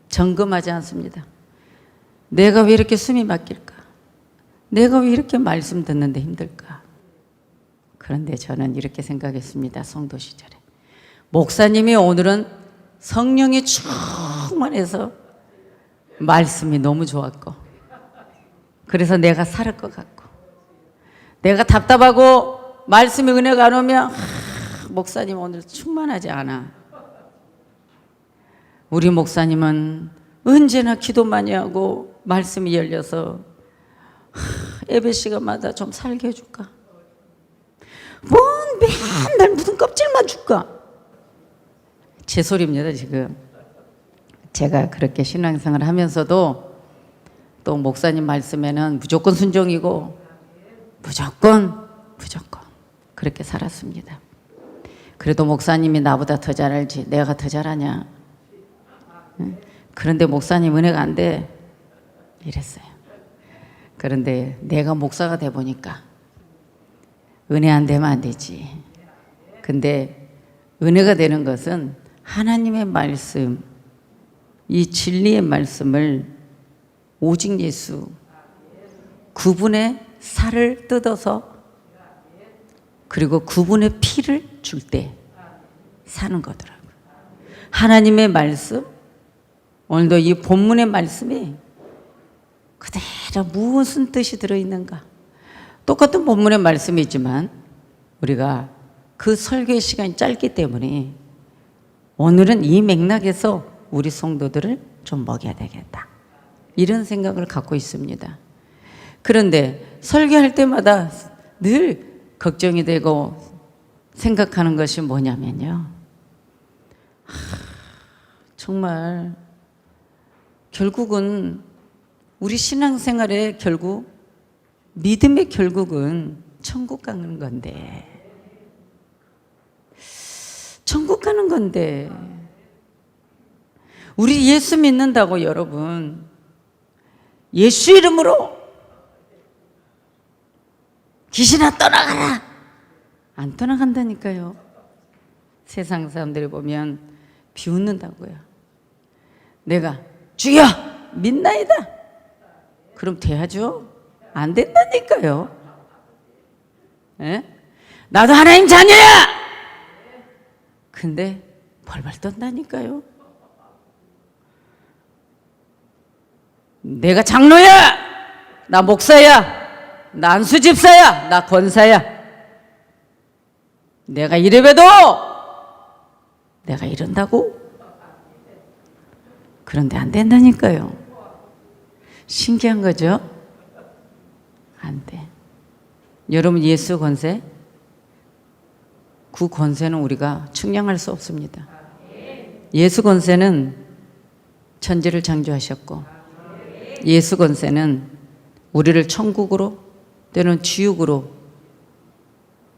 점검하지 않습니다. 내가 왜 이렇게 숨이 막힐까? 내가 왜 이렇게 말씀 듣는데 힘들까? 그런데 저는 이렇게 생각했습니다. 성도 시절에 목사님이 오늘은 성령이 충만해서 말씀이 너무 좋았고, 그래서 내가 살 것 같고, 내가 답답하고 말씀이 은혜가 안 오면 목사님 오늘 충만하지 않아. 우리 목사님은 언제나 기도 많이 하고 말씀이 열려서 예배 시간마다 좀 살게 해줄까? 뭔 맨날 무슨 껍질만 줄까? 제 소리입니다 지금. 제가 그렇게 신앙생활을 하면서도 또 목사님 말씀에는 무조건 순종이고 무조건 그렇게 살았습니다. 그래도 목사님이 나보다 더 잘 알지 내가 더 잘하냐? 그런데 목사님 은혜가 안 돼 이랬어요. 그런데 내가 목사가 돼 보니까 은혜 안 되면 안 되지. 근데 은혜가 되는 것은 하나님의 말씀, 이 진리의 말씀을 오직 예수, 그분의 살을 뜯어서 그리고 그분의 피를 줄 때 사는 거더라고요. 하나님의 말씀, 오늘도 이 본문의 말씀이 그대로 무슨 뜻이 들어있는가. 똑같은 본문의 말씀이 있지만 우리가 그 설교의 시간이 짧기 때문에 오늘은 이 맥락에서 우리 성도들을 좀 먹여야 되겠다, 이런 생각을 갖고 있습니다. 그런데 설교할 때마다 늘 걱정이 되고 생각하는 것이 뭐냐면요, 정말 결국은 우리 신앙생활의 결국 믿음의 결국은 천국 가는 건데, 천국 가는 건데 우리 예수 믿는다고 여러분 예수 이름으로 귀신아 떠나가라, 안 떠나간다니까요. 세상 사람들이 보면 비웃는다고요. 내가 주여 믿나이다 그럼 돼야죠. 안 된다니까요. 에? 나도 하나님 자녀야 근데 벌벌 떤다니까요. 내가 장로야, 나 목사야, 나 안수 집사야, 나 권사야, 내가 이래봬도 내가 이런다고? 그런데 안 된다니까요. 신기한 거죠. 안 돼. 여러분, 예수 권세, 그 권세는 우리가 측량할 수 없습니다. 예수 권세는 천지를 창조하셨고, 예수 권세는 우리를 천국으로 때로는 지옥으로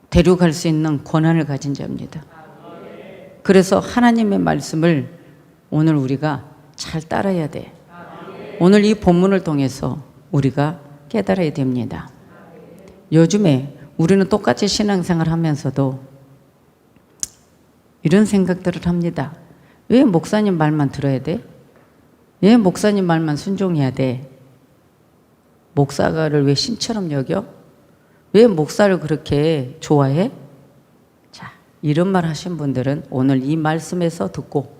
데려갈 수 있는 권한을 가진 자입니다. 그래서 하나님의 말씀을 오늘 우리가 잘 따라야 돼. 오늘 이 본문을 통해서 우리가 깨달아야 됩니다. 요즘에 우리는 똑같이 신앙생활 하면서도 이런 생각들을 합니다. 왜 목사님 말만 들어야 돼? 왜 목사님 말만 순종해야 돼? 목사를 왜 신처럼 여겨? 왜 목사를 그렇게 좋아해? 자, 이런 말 하신 분들은 오늘 이 말씀에서 듣고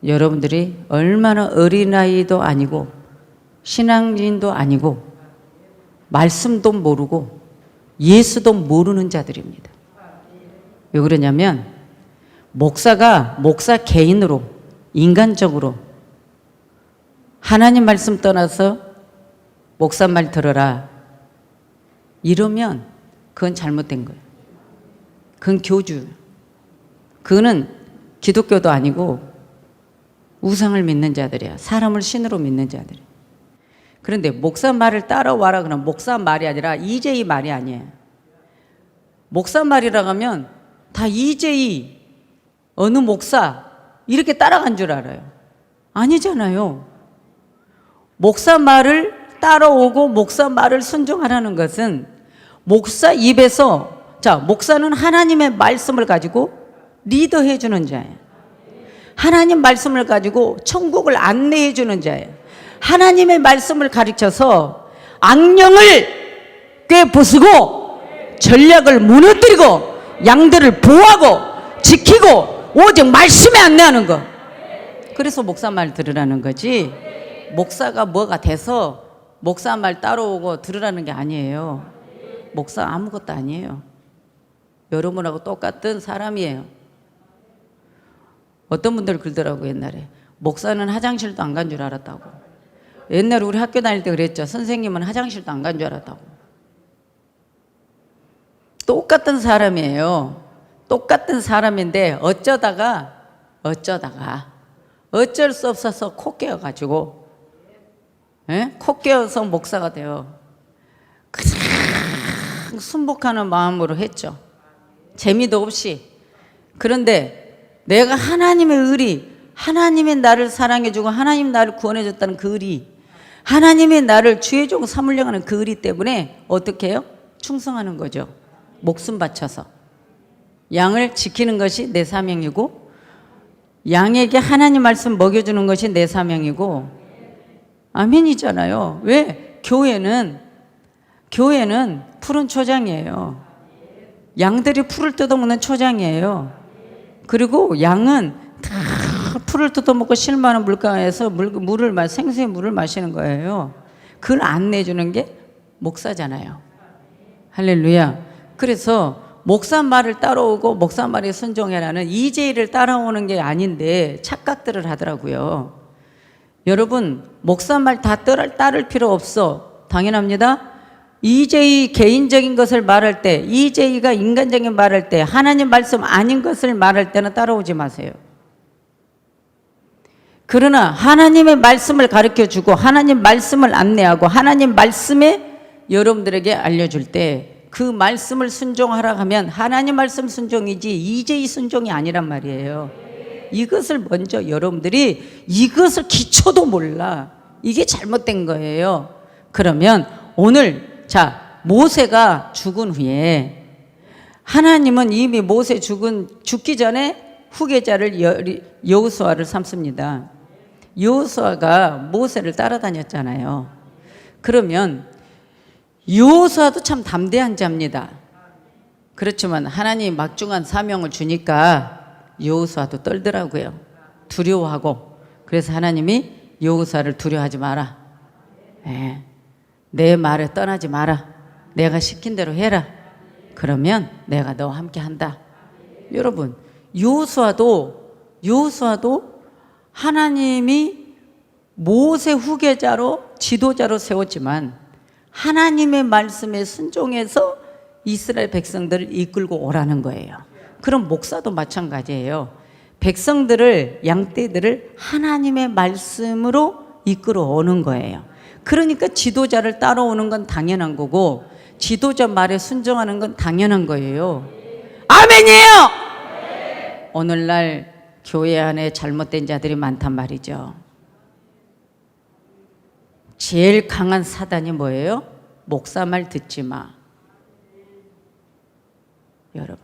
여러분들이 얼마나 어린아이도 아니고 신앙인도 아니고 말씀도 모르고 예수도 모르는 자들입니다. 왜 그러냐면 목사가 목사 개인으로 인간적으로 하나님 말씀 떠나서 목사 말 들어라 이러면 그건 잘못된 거예요. 그건 교주. 그거는 기독교도 아니고 우상을 믿는 자들이야. 사람을 신으로 믿는 자들이야. 그런데 목사 말을 따라와라 그러면 목사 말이 아니라 EJ 말이 아니에요. 목사 말이라고 하면 다 EJ 어느 목사 이렇게 따라간 줄 알아요. 아니잖아요. 목사 말을 따라오고 목사 말을 순종하라는 것은 목사 입에서 자, 목사는 하나님의 말씀을 가지고 리더해 주는 자예요. 하나님 말씀을 가지고 천국을 안내해 주는 자예요. 하나님의 말씀을 가르쳐서 악령을 꿰부수고 전략을 무너뜨리고 양들을 보호하고 지키고 오직 말씀에 안내하는 거. 그래서 목사 말 들으라는 거지 목사가 뭐가 돼서 목사 말 따라오고 들으라는 게 아니에요. 목사 아무것도 아니에요. 여러분하고 똑같은 사람이에요. 어떤 분들 그러더라고 옛날에 목사는 화장실도 안 간 줄 알았다고. 옛날에 우리 학교 다닐 때 그랬죠. 선생님은 화장실도 안 간 줄 알았다고. 똑같은 사람이에요. 똑같은 사람인데 어쩌다가 어쩔 수 없어서 코 깨어가지고 코 깨어서 목사가 돼요. 그냥 순복하는 마음으로 했죠. 재미도 없이. 그런데 내가 하나님의 의리, 하나님이 나를 사랑해주고 하나님 나를 구원해줬다는 그 의리, 하나님이 나를 주의 종 삼으려고 하는 그 의리 때문에 어떻게 해요? 충성하는 거죠. 목숨 바쳐서. 양을 지키는 것이 내 사명이고 양에게 하나님 말씀 먹여주는 것이 내 사명이고 아멘이잖아요. 왜? 교회는 푸른 초장이에요. 양들이 풀을 뜯어먹는 초장이에요. 그리고 양은 다 풀을 뜯어먹고 실만한 물가에서 생수의 물을 마시는 거예요. 그걸 안내해주는 게 목사잖아요. 할렐루야. 그래서 목사 말을 따라오고 목사 말에 순종해라는 EJ를 따라오는 게 아닌데 착각들을 하더라고요. 여러분 목사 말 다 따를 필요 없어. 당연합니다. EJ 개인적인 것을 말할 때, EJ가 인간적인 말할 때, 하나님 말씀 아닌 것을 말할 때는 따라오지 마세요. 그러나 하나님의 말씀을 가르쳐주고 하나님 말씀을 안내하고 하나님 말씀에 여러분들에게 알려줄 때 그 말씀을 순종하라 하면 하나님 말씀 순종이지 EJ 순종이 아니란 말이에요. 이것을 먼저 여러분들이 이것을 기초도 몰라. 이게 잘못된 거예요. 그러면 오늘 자 모세가 죽은 후에 하나님은 이미 모세 죽기 전에 후계자를 여호수아를 삼습니다. 여호수아가 모세를 따라다녔잖아요. 그러면 여호수아도 참 담대한 자입니다. 그렇지만 하나님이 막중한 사명을 주니까 여호수아도 떨더라고요. 두려워하고. 그래서 하나님이 여호수아를 두려워하지 마라. 내 말에 떠나지 마라. 내가 시킨 대로 해라. 그러면 내가 너와 함께 한다. 여러분 여호수아도 하나님이 모세 후계자로 지도자로 세웠지만 하나님의 말씀에 순종해서 이스라엘 백성들을 이끌고 오라는 거예요. 그럼 목사도 마찬가지예요. 백성들을, 양떼들을 하나님의 말씀으로 이끌어 오는 거예요. 그러니까 지도자를 따라오는 건 당연한 거고 지도자 말에 순종하는 건 당연한 거예요. 아멘이에요. 오늘날 교회 안에 잘못된 자들이 많단 말이죠. 제일 강한 사단이 뭐예요? 목사 말 듣지 마. 여러분,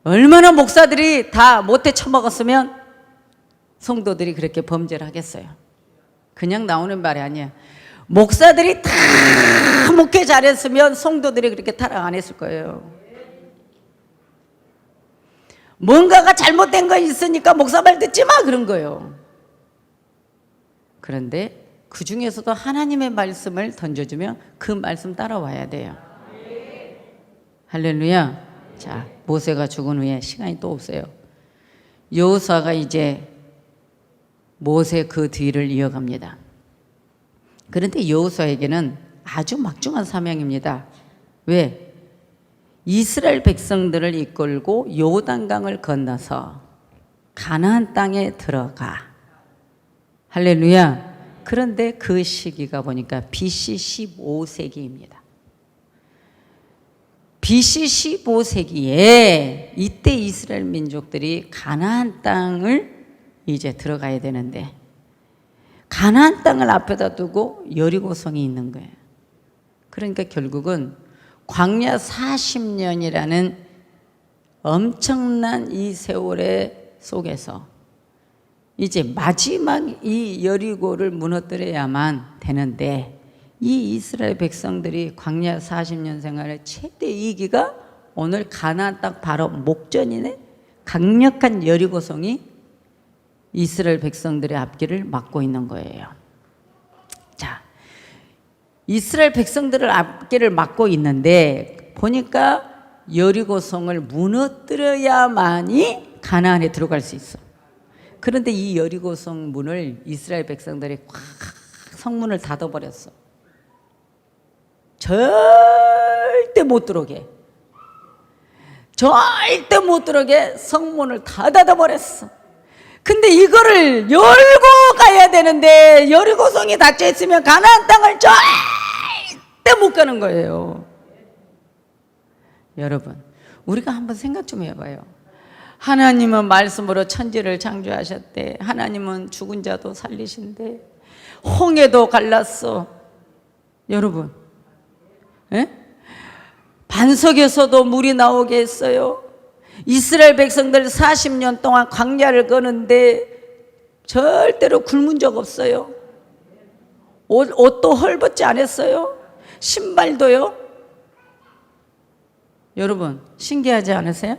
얼마나 목사들이 다 못해 처먹었으면 성도들이 그렇게 범죄를 하겠어요. 그냥 나오는 말이 아니야. 목사들이 다 목회 잘했으면 성도들이 그렇게 타락 안 했을 거예요. 뭔가가 잘못된 거 있으니까 목사 말 듣지 마 그런 거예요. 그런데 그 중에서도 하나님의 말씀을 던져주면 그 말씀 따라와야 돼요. 할렐루야. 자, 모세가 죽은 후에 시간이 또 없어요. 여호수아가 이제 모세 그 뒤를 이어갑니다. 그런데 여호수아에게는 아주 막중한 사명입니다. 왜? 이스라엘 백성들을 이끌고 요단강을 건너서 가나안 땅에 들어가. 할렐루야. 그런데 그 시기가 보니까 BC 15세기입니다. BC 15세기에 이때 이스라엘 민족들이 가나안 땅을 이제 들어가야 되는데 가나안 땅을 앞에다 두고 여리고성이 있는 거예요. 그러니까 결국은 광야 40년이라는 엄청난 이 세월의 속에서 이제 마지막 이 여리고를 무너뜨려야만 되는데 이 이스라엘 백성들이 광야 40년 생활의 최대 위기가 오늘 가나안 땅 바로 목전이네. 강력한 여리고성이 이스라엘 백성들의 앞길을 막고 있는 거예요. 자, 이스라엘 백성들을 앞길을 막고 있는데 보니까 여리고성을 무너뜨려야만이 가나안에 들어갈 수 있어. 그런데 이 여리고성 문을 이스라엘 백성들이 꽉 성문을 닫아버렸어. 절대 못 들어오게. 절대 못 들어오게 성문을 다 닫아버렸어. 근데 이거를 열고 가야 되는데 여리고성이 닫혀 있으면 가나안 땅을 절대 못 가는 거예요. 여러분, 우리가 한번 생각 좀 해봐요. 하나님은 말씀으로 천지를 창조하셨대. 하나님은 죽은 자도 살리신대. 홍해도 갈랐어. 여러분, 에? 반석에서도 물이 나오게 했어요. 이스라엘 백성들 40년 동안 광야를 거는데 절대로 굶은 적 없어요. 옷도 헐벗지 않았어요. 신발도요. 여러분, 신기하지 않으세요?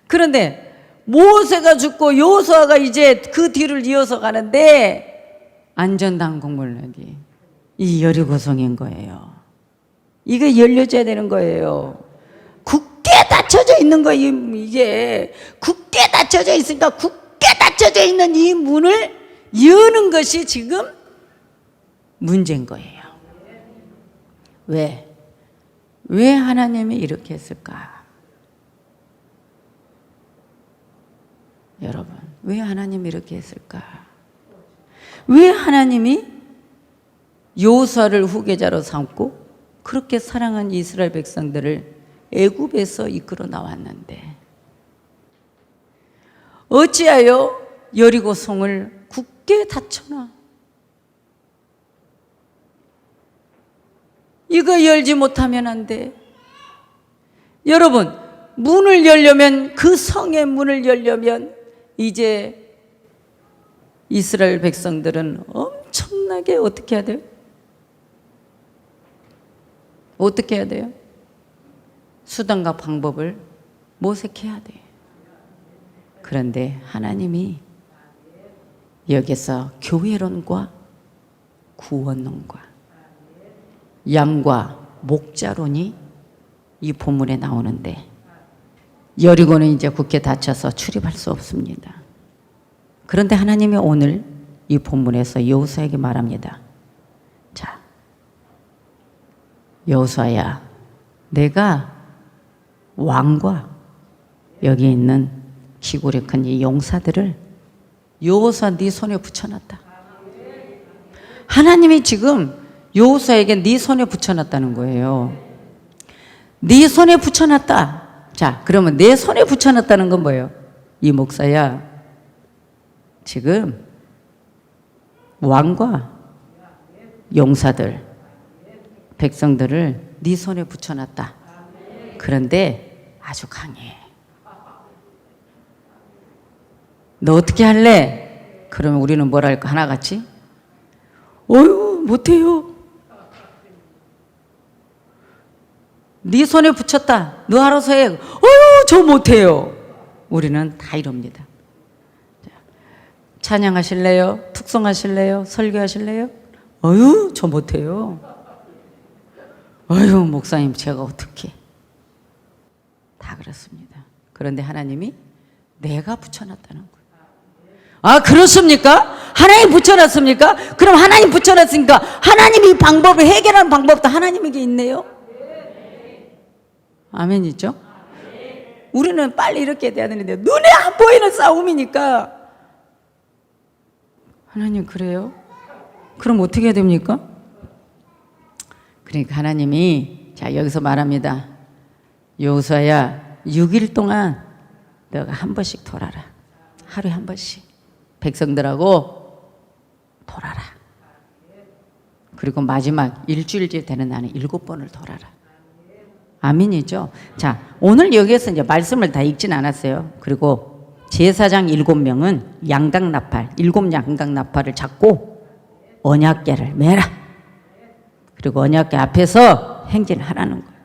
그런데 모세가 죽고 여호수아가 이제 그 뒤를 이어서 가는데 안전당국물력이 이 여리고성인 거예요. 이게 열려져야 되는 거예요. 굳게 닫혀져 있는 거예요. 이게 굳게 닫혀져 있으니까 굳게 닫혀져 있는 이 문을 여는 것이 지금 문제인 거예요. 왜? 왜 하나님이 이렇게 했을까? 여러분, 왜 하나님이 이렇게 했을까? 왜 하나님이 여호수아를 후계자로 삼고 그렇게 사랑한 이스라엘 백성들을 애굽에서 이끌어 나왔는데 어찌하여 여리고성을 굳게 닫혀놔? 이거 열지 못하면 안 돼. 여러분, 문을 열려면, 그 성의 문을 열려면 이제 이스라엘 백성들은 엄청나게 어떻게 해야 돼요? 어떻게 해야 돼요? 수단과 방법을 모색해야 돼. 그런데 하나님이 여기서 교회론과 구원론과 양과 목자론이 이 본문에 나오는데 여리고는 이제 굳게 닫혀서 출입할 수 없습니다. 그런데 하나님이 오늘 이 본문에서 여호수아에게 말합니다. 여호수아야, 내가 왕과 여기 있는 기굴에 큰 이 용사들을 여호수아 네 손에 붙여놨다. 하나님이 지금 여호수아에게 네 손에 붙여놨다는 거예요. 네 손에 붙여놨다. 자, 그러면 내 손에 붙여놨다는 건 뭐예요? 이 목사야, 지금 왕과 용사들, 백성들을 네 손에 붙여놨다. 그런데 아주 강해. 너 어떻게 할래? 그러면 우리는 뭐라 할까? 하나같이? 어휴, 못해요. 네 손에 붙였다. 너 알아서 해. 어휴, 저 못해요. 우리는 다 이럽니다. 찬양하실래요? 특송하실래요? 설교하실래요? 어휴, 저 못해요. 어휴, 목사님, 제가 어떻게? 다 그렇습니다. 그런데 하나님이 내가 붙여놨다는 거예요. 아, 그렇습니까? 하나님 붙여놨습니까? 그럼 하나님 붙여놨으니까 하나님이 방법을 해결하는 방법도 하나님에게 있네요. 아멘이죠? 우리는 빨리 이렇게 돼야 되는데 눈에 안 보이는 싸움이니까. 하나님 그래요? 그럼 어떻게 해야 됩니까? 그러니까 하나님이 자 여기서 말합니다. 여호수아야, 6일 동안 너가 한 번씩 돌아라. 하루에 한 번씩 백성들하고 돌아라. 그리고 마지막 일주일째 되는 날은 7번을 돌아라. 아멘이죠? 자, 오늘 여기에서 이제 말씀을 다 읽진 않았어요. 그리고 제사장 7명은 양당 나팔, 7양당 나팔을 잡고 언약궤를 매라. 그리고 언약궤 앞에서 행진을 하라는 거예요.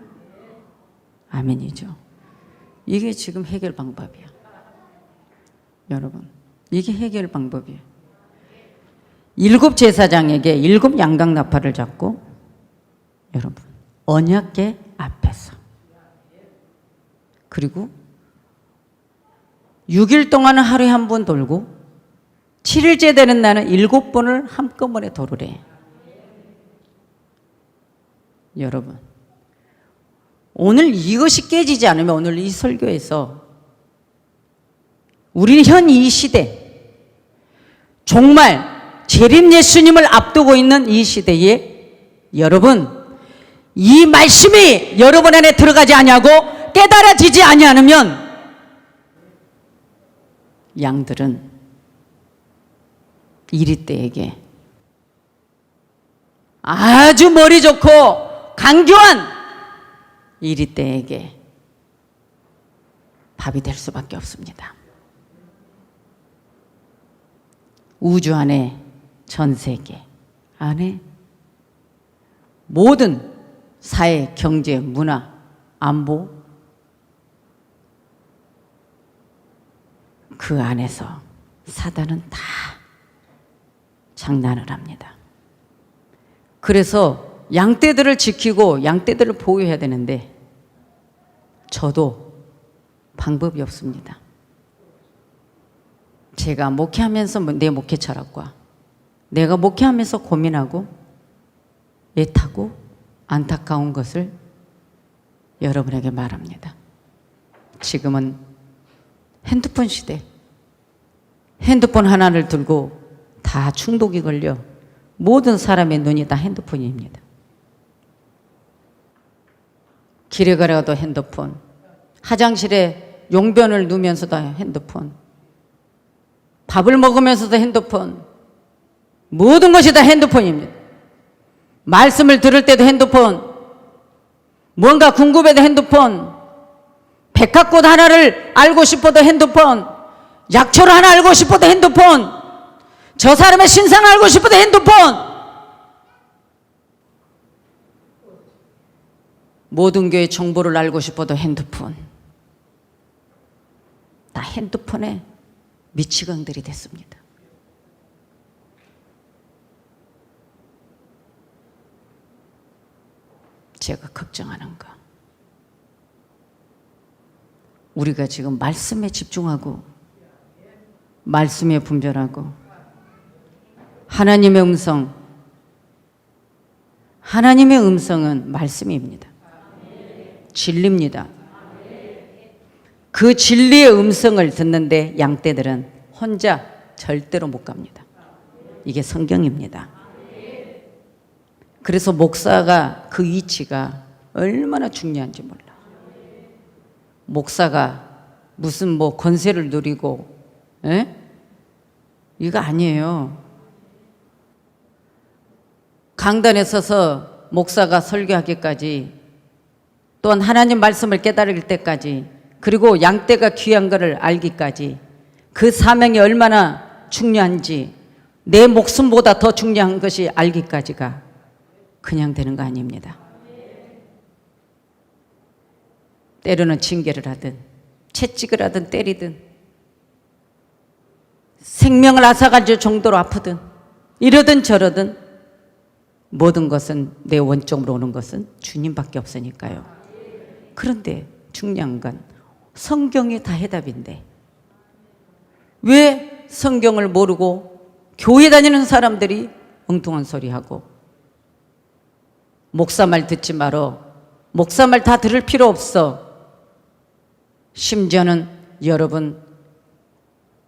아멘이죠? 이게 지금 해결 방법이야. 여러분, 이게 해결 방법이에요. 7 제사장에게 7 양당 나팔을 잡고 여러분 언약궤 앞에서 그리고 6일 동안은 하루에 한 번 돌고 7일째 되는 날은 7번을 한꺼번에 돌으래. 여러분, 오늘 이것이 깨지지 않으면 오늘 이 설교에서 우리는 현 이 시대 정말 재림 예수님을 앞두고 있는 이 시대에 여러분 이 말씀이 여러분 안에 들어가지 아니하고 깨달아지지 아니하면 양들은 이리떼에게 아주 머리 좋고 강교한 이리떼에게 밥이 될 수밖에 없습니다. 우주 안에 전 세계 안에 모든 사회, 경제, 문화, 안보 그 안에서 사단은 다 장난을 합니다. 그래서 양떼들을 지키고 양떼들을 보호해야 되는데 저도 방법이 없습니다. 제가 목회하면서 내 목회 철학과 내가 목회하면서 고민하고 애타고 안타까운 것을 여러분에게 말합니다. 지금은 핸드폰 시대, 핸드폰 하나를 들고 다 중독이 걸려 모든 사람의 눈이 다 핸드폰입니다. 길에 가려도 핸드폰, 화장실에 용변을 누면서도 핸드폰, 밥을 먹으면서도 핸드폰, 모든 것이 다 핸드폰입니다. 말씀을 들을 때도 핸드폰, 뭔가 궁금해도 핸드폰, 백합꽃 하나를 알고 싶어도 핸드폰, 약초를 하나 알고 싶어도 핸드폰, 저 사람의 신상을 알고 싶어도 핸드폰, 모든 교회 정보를 알고 싶어도 핸드폰. 다 핸드폰에 미치광들이 됐습니다. 제가 걱정하는 거, 우리가 지금 말씀에 집중하고 말씀에 분별하고 하나님의 음성, 하나님의 음성은 말씀입니다. 진리입니다. 그 진리의 음성을 듣는데 양떼들은 혼자 절대로 못 갑니다. 이게 성경입니다. 그래서 목사가 그 위치가 얼마나 중요한지 몰라. 목사가 무슨 뭐 권세를 누리고, 이거 아니에요. 강단에 서서 목사가 설교하기까지, 또한 하나님 말씀을 깨달을 때까지, 그리고 양떼가 귀한 것을 알기까지, 그 사명이 얼마나 중요한지, 내 목숨보다 더 중요한 것이 알기까지가 그냥 되는 거 아닙니다. 때로는 징계를 하든 채찍을 하든 때리든 생명을 앗아갈 정도로 아프든 이러든 저러든 모든 것은 내 원점으로 오는 것은 주님밖에 없으니까요. 그런데 중요한 건 성경이 다 해답인데 왜 성경을 모르고 교회 다니는 사람들이 엉뚱한 소리 하고 목사 말 듣지 말어, 목사 말 다 들을 필요 없어. 심지어는 여러분,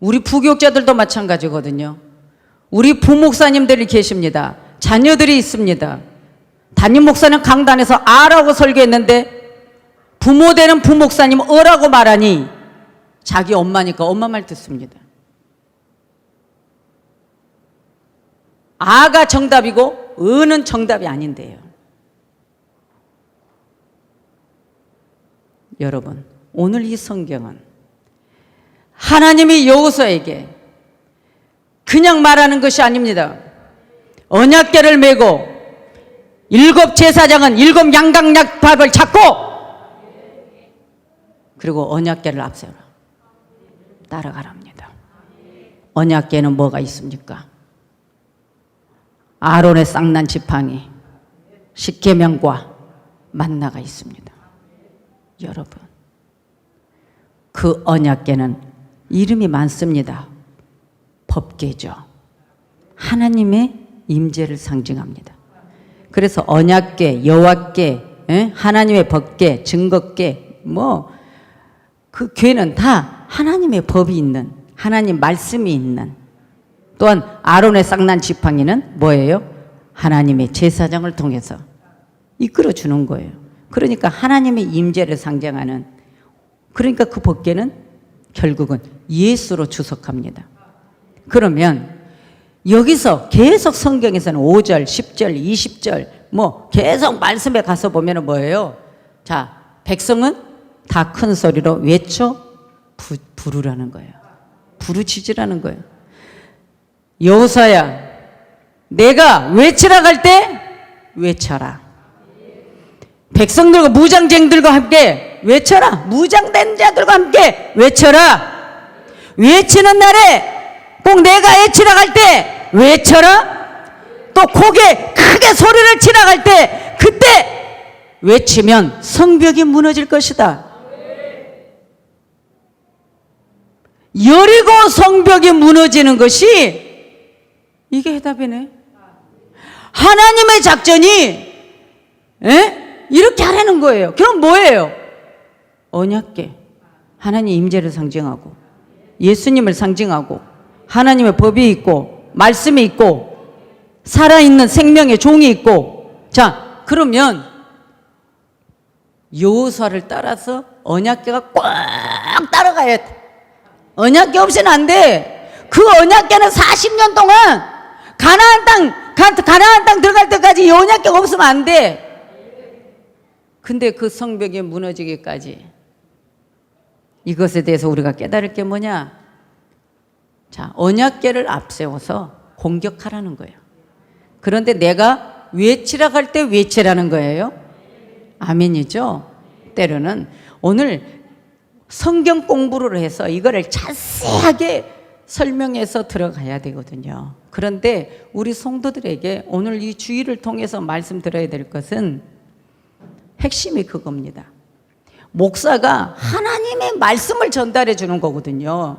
우리 부교육자들도 마찬가지거든요. 우리 부목사님들이 계십니다. 자녀들이 있습니다. 담임 목사는 강단에서 아라고 설교했는데 부모 되는 부목사님 어라고 말하니 자기 엄마니까 엄마 말 듣습니다. 아가 정답이고 어는 정답이 아닌데요. 여러분, 오늘 이 성경은 하나님이 여호수아에게 그냥 말하는 것이 아닙니다. 언약궤를 메고 7 제사장은 7 양강약밥을 잡고 그리고 언약궤를 앞세우라. 따라가랍니다. 언약궤는 뭐가 있습니까? 아론의 쌍난 지팡이, 십계명과 만나가 있습니다. 여러분, 그 언약궤는 이름이 많습니다. 법궤죠. 하나님의 임재를 상징합니다. 그래서 언약궤, 여호와궤, 하나님의 법궤, 증거궤, 그 궤는 다 하나님의 법이 있는, 하나님 말씀이 있는. 또한 아론의 쌍난 지팡이는 뭐예요? 하나님의 제사장을 통해서 이끌어 주는 거예요. 그러니까 하나님의 임재를 상징하는, 그러니까 그 법궤는 결국은 예수로 주석합니다. 그러면 여기서 계속 성경에서는 5절, 10절, 20절 계속 말씀에 가서 보면 뭐예요? 자, 백성은 다 큰 소리로 외쳐 부르라는 거예요. 부르짖으라는 거예요. 여호수아야, 내가 외치라 갈 때 외쳐라. 백성들과 무장쟁들과 함께 외쳐라. 무장된 자들과 함께 외쳐라. 외치는 날에 꼭 내가 외치라 갈 때 외쳐라. 또 고개 크게 소리를 치라 갈 때 그때 외치면 성벽이 무너질 것이다. 여리고 성벽이 무너지는 것이 이게 해답이네. 하나님의 작전이 이렇게 하라는 거예요. 그럼 뭐예요? 언약궤, 하나님 임재를 상징하고 예수님을 상징하고 하나님의 법이 있고 말씀이 있고 살아있는 생명의 종이 있고. 자, 그러면 여호수아를 따라서 언약궤가 꼭 따라가야 돼. 언약궤 없이는 안 돼. 그 언약궤는 40년 동안 가나안 땅 들어갈 때까지 이 언약궤가 없으면 안 돼. 근데 그 성벽이 무너지기까지 이것에 대해서 우리가 깨달을 게 뭐냐? 자, 언약궤를 앞세워서 공격하라는 거예요. 그런데 내가 외치라 할 때 외치라는 거예요. 아멘이죠? 때로는 오늘 성경 공부를 해서 이거를 자세하게 설명해서 들어가야 되거든요. 그런데 우리 성도들에게 오늘 이 주의를 통해서 말씀드려야 될 것은 핵심이 그겁니다. 목사가 하나님의 말씀을 전달해 주는 거거든요.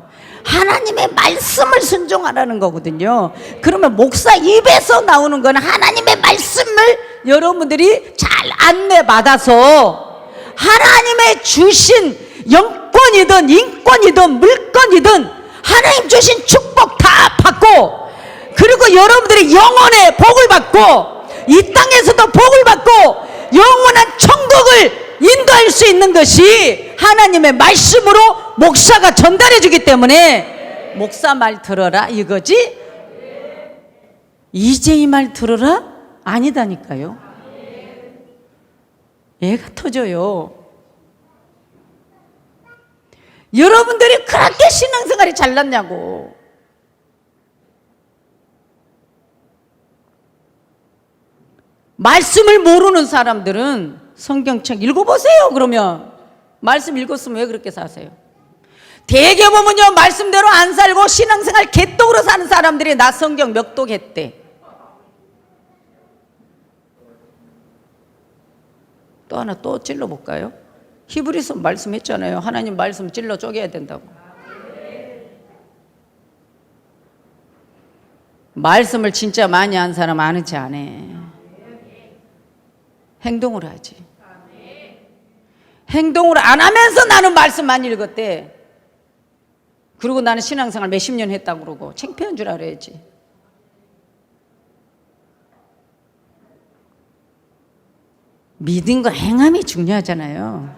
하나님의 말씀을 순종하라는 거거든요. 그러면 목사 입에서 나오는 건 하나님의 말씀을 여러분들이 잘 안내받아서 하나님의 주신 영권이든 인권이든 물건이든 하나님 주신 축복 다 받고, 그리고 여러분들이 영혼의 복을 받고 이 땅에서도 복을 받고 영원한 천국을 인도할 수 있는 것이 하나님의 말씀으로 목사가 전달해 주기 때문에 목사 말 들어라 이거지, 이제 이 말 들어라 아니다니까요. 애가 터져요. 여러분들이 그렇게 신앙생활이 잘났냐고. 말씀을 모르는 사람들은 성경책 읽어보세요. 그러면 말씀 읽었으면 왜 그렇게 사세요? 대개 보면요, 말씀대로 안 살고 신앙생활 개떡으로 사는 사람들이 나 성경 몇 독 했대. 또 하나 또 찔러볼까요? 히브리서 말씀했잖아요. 하나님 말씀 찔러 쪼개야 된다고. 말씀을 진짜 많이 한 사람 아는 체 안 해. 행동으로 하지. 행동으로 안 하면서 나는 말씀 많이 읽었대. 그리고 나는 신앙생활 몇십 년 했다고 그러고 창피한 줄 알아야지. 믿음과 행함이 중요하잖아요.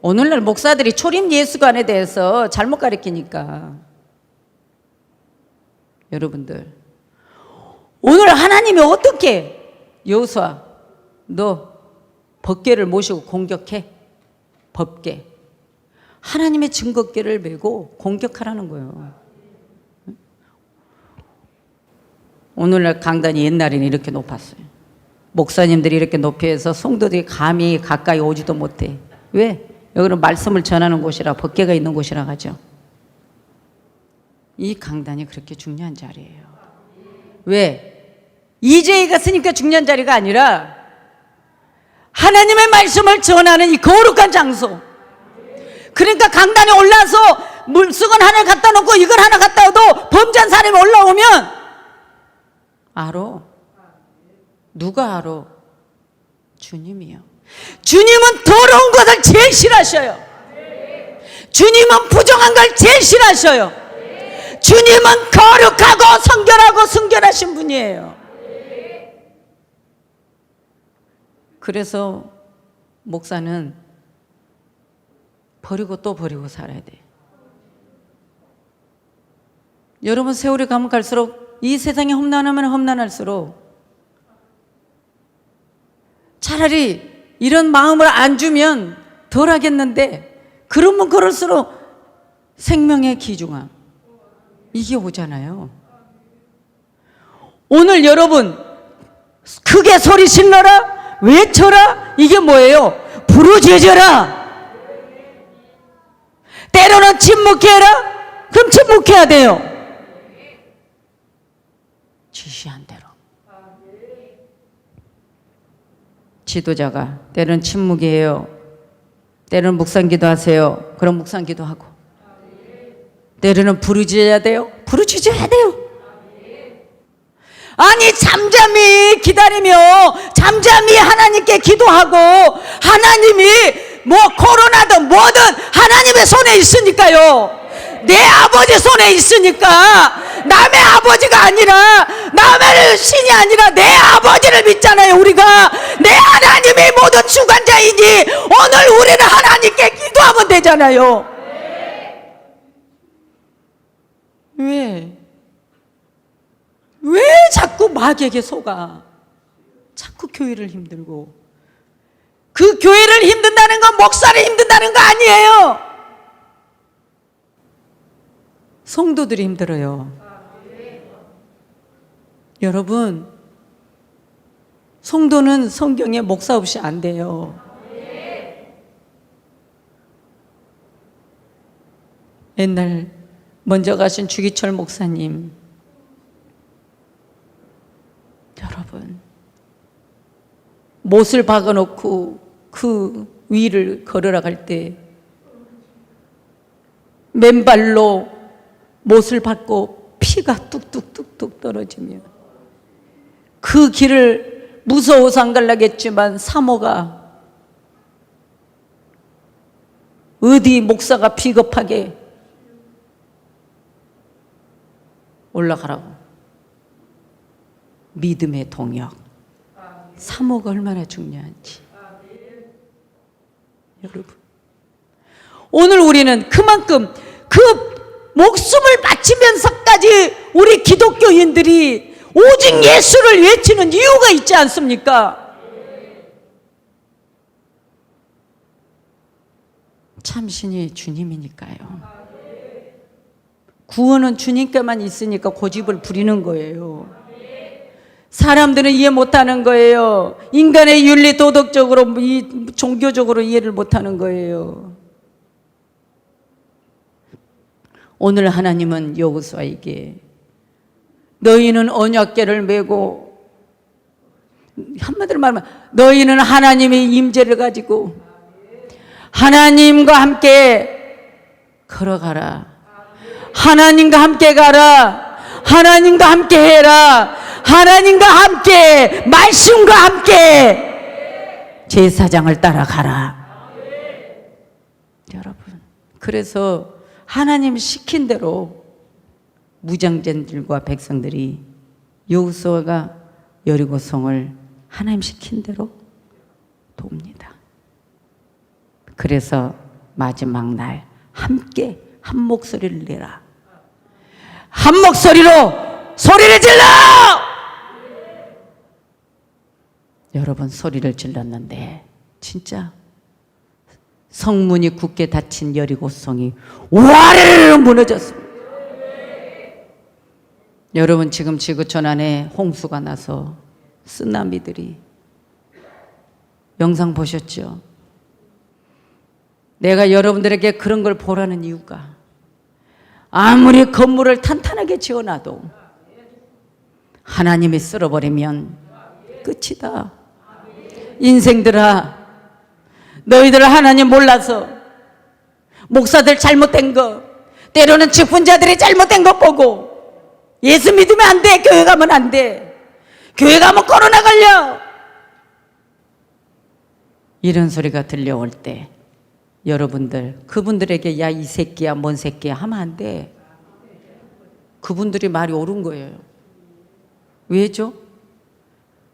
오늘날 목사들이 초림 예수관에 대해서 잘못 가르치니까. 여러분들, 오늘 하나님이 어떻게 여호수아 너 법궤를 모시고 공격해. 법궤, 하나님의 증거궤를 메고 공격하라는 거예요. 오늘날 강단이 옛날에는 이렇게 높았어요. 목사님들이 이렇게 높이 해서 성도들이 감히 가까이 오지도 못해. 왜? 여기는 말씀을 전하는 곳이라, 법궤가 있는 곳이라 하죠. 이 강단이 그렇게 중요한 자리예요. 왜? 이재희가 쓰니까 중요한 자리가 아니라 하나님의 말씀을 전하는 이 거룩한 장소. 그러니까 강단에 올라서 물수건 하나 갖다 놓고 이걸 하나 갖다 놔도 범죄한 사람이 올라오면 알아. 누가 알아? 주님이요. 주님은 더러운 것을 제일 싫어하셔요. 주님은 부정한 걸 제일 싫어하셔요. 주님은 거룩하고 성결하고 순결하신 분이에요. 그래서 목사는 버리고 또 버리고 살아야 돼. 여러분, 세월이 가면 갈수록 이 세상이 험난하면 험난할수록 차라리 이런 마음을 안 주면 덜 하겠는데, 그러면 그럴수록 생명의 귀중함 이게 오잖아요. 오늘 여러분 크게 소리 질러라, 외쳐라, 이게 뭐예요? 부르짖어라. 때로는 침묵해라. 그럼 침묵해야 돼요. 지시한 대로. 지도자가 때로는 침묵이에요. 때로는 묵상기도 하세요. 그럼 묵상기도 하고. 때로는 부르짖어야 돼요. 부르짖어야 돼요. 아니, 잠잠히 기다리며 잠잠히 하나님께 기도하고, 하나님이 뭐 코로나든 뭐든 하나님의 손에 있으니까요. 내 아버지 손에 있으니까. 남의 아버지가 아니라, 남의 신이 아니라 내 아버지를 믿잖아요. 우리가 내 하나님이 모든 주관자이니 오늘 우리는 하나님께 기도하면 되잖아요. 왜 자꾸 마귀에게 속아? 자꾸 교회를 힘들고. 그 교회를 힘든다는 건 목사를 힘든다는 거 아니에요. 성도들이 힘들어요. 여러분, 성도는 성경에 목사 없이 안 돼요. 옛날 먼저 가신 주기철 목사님, 여러분, 못을 박아놓고 그 위를 걸으러 갈 때 맨발로 못을 받고 피가 뚝뚝뚝뚝 떨어지며 그 길을 무서워서 안 가려겠지만 사모가 어디 목사가 비겁하게 올라가라고. 믿음의 동역. 사모가 얼마나 중요한지. 여러분, 오늘 우리는 그만큼 그 목숨을 바치면서까지 우리 기독교인들이 오직 예수를 외치는 이유가 있지 않습니까? 참신이 주님이니까요. 구원은 주님께만 있으니까 고집을 부리는 거예요. 사람들은 이해 못하는 거예요. 인간의 윤리 도덕적으로, 종교적으로 이해를 못하는 거예요. 오늘 하나님은 여호수아에게 너희는 언약궤를 메고, 한마디로 말하면 너희는 하나님의 임재를 가지고 하나님과 함께 걸어가라. 하나님과 함께 가라. 하나님과 함께 해라. 하나님과 함께, 말씀과 함께 제사장을 따라가라. 여러분, 그래서 하나님 시킨 대로 무장전들과 백성들이 여호수아가 여리고성을 하나님 시킨 대로 돕니다. 그래서 마지막 날 함께 한 목소리를 내라. 한 목소리로 소리를 질러! 여러분, 소리를 질렀는데 진짜 성문이 굳게 닫힌 여리고성이 와르르 무너졌습니다. 여러분, 지금 지구촌 안에 홍수가 나서 쓰나미들이, 영상 보셨죠? 내가 여러분들에게 그런 걸 보라는 이유가, 아무리 건물을 탄탄하게 지어놔도 하나님이 쓸어버리면 끝이다. 인생들아, 너희들 하나님 몰라서 목사들 잘못된 거, 때로는 직분자들이 잘못된 거 보고 예수 믿으면 안 돼, 교회 가면 안 돼, 교회 가면 코로나 걸려, 이런 소리가 들려올 때 여러분들, 그분들에게 야 이 새끼야 뭔 새끼야 하면 안 돼. 그분들이 말이 옳은 거예요. 왜죠?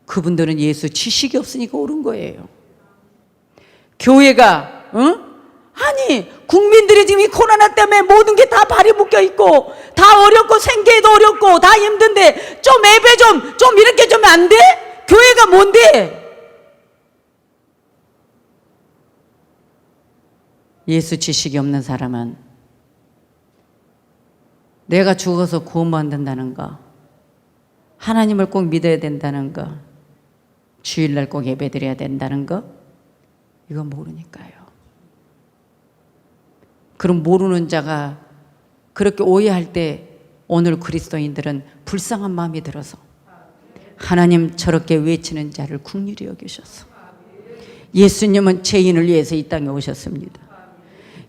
그분들은 예수 지식이 없으니까 옳은 거예요. 교회가 아니, 국민들이 지금 이 코로나 때문에 모든 게 다 발이 묶여 있고 다 어렵고 생계도 어렵고 다 힘든데 좀 예배 좀 이렇게 좀 안 돼? 교회가 뭔데? 예수 지식이 없는 사람은 내가 죽어서 구원받는다는 거, 하나님을 꼭 믿어야 된다는 거, 주일날 꼭 예배드려야 된다는 거, 이거 모르니까요. 그럼 모르는 자가 그렇게 오해할 때 오늘 그리스도인들은 불쌍한 마음이 들어서 하나님 저렇게 외치는 자를 긍휼히 여기셔서, 예수님은 죄인을 위해서 이 땅에 오셨습니다.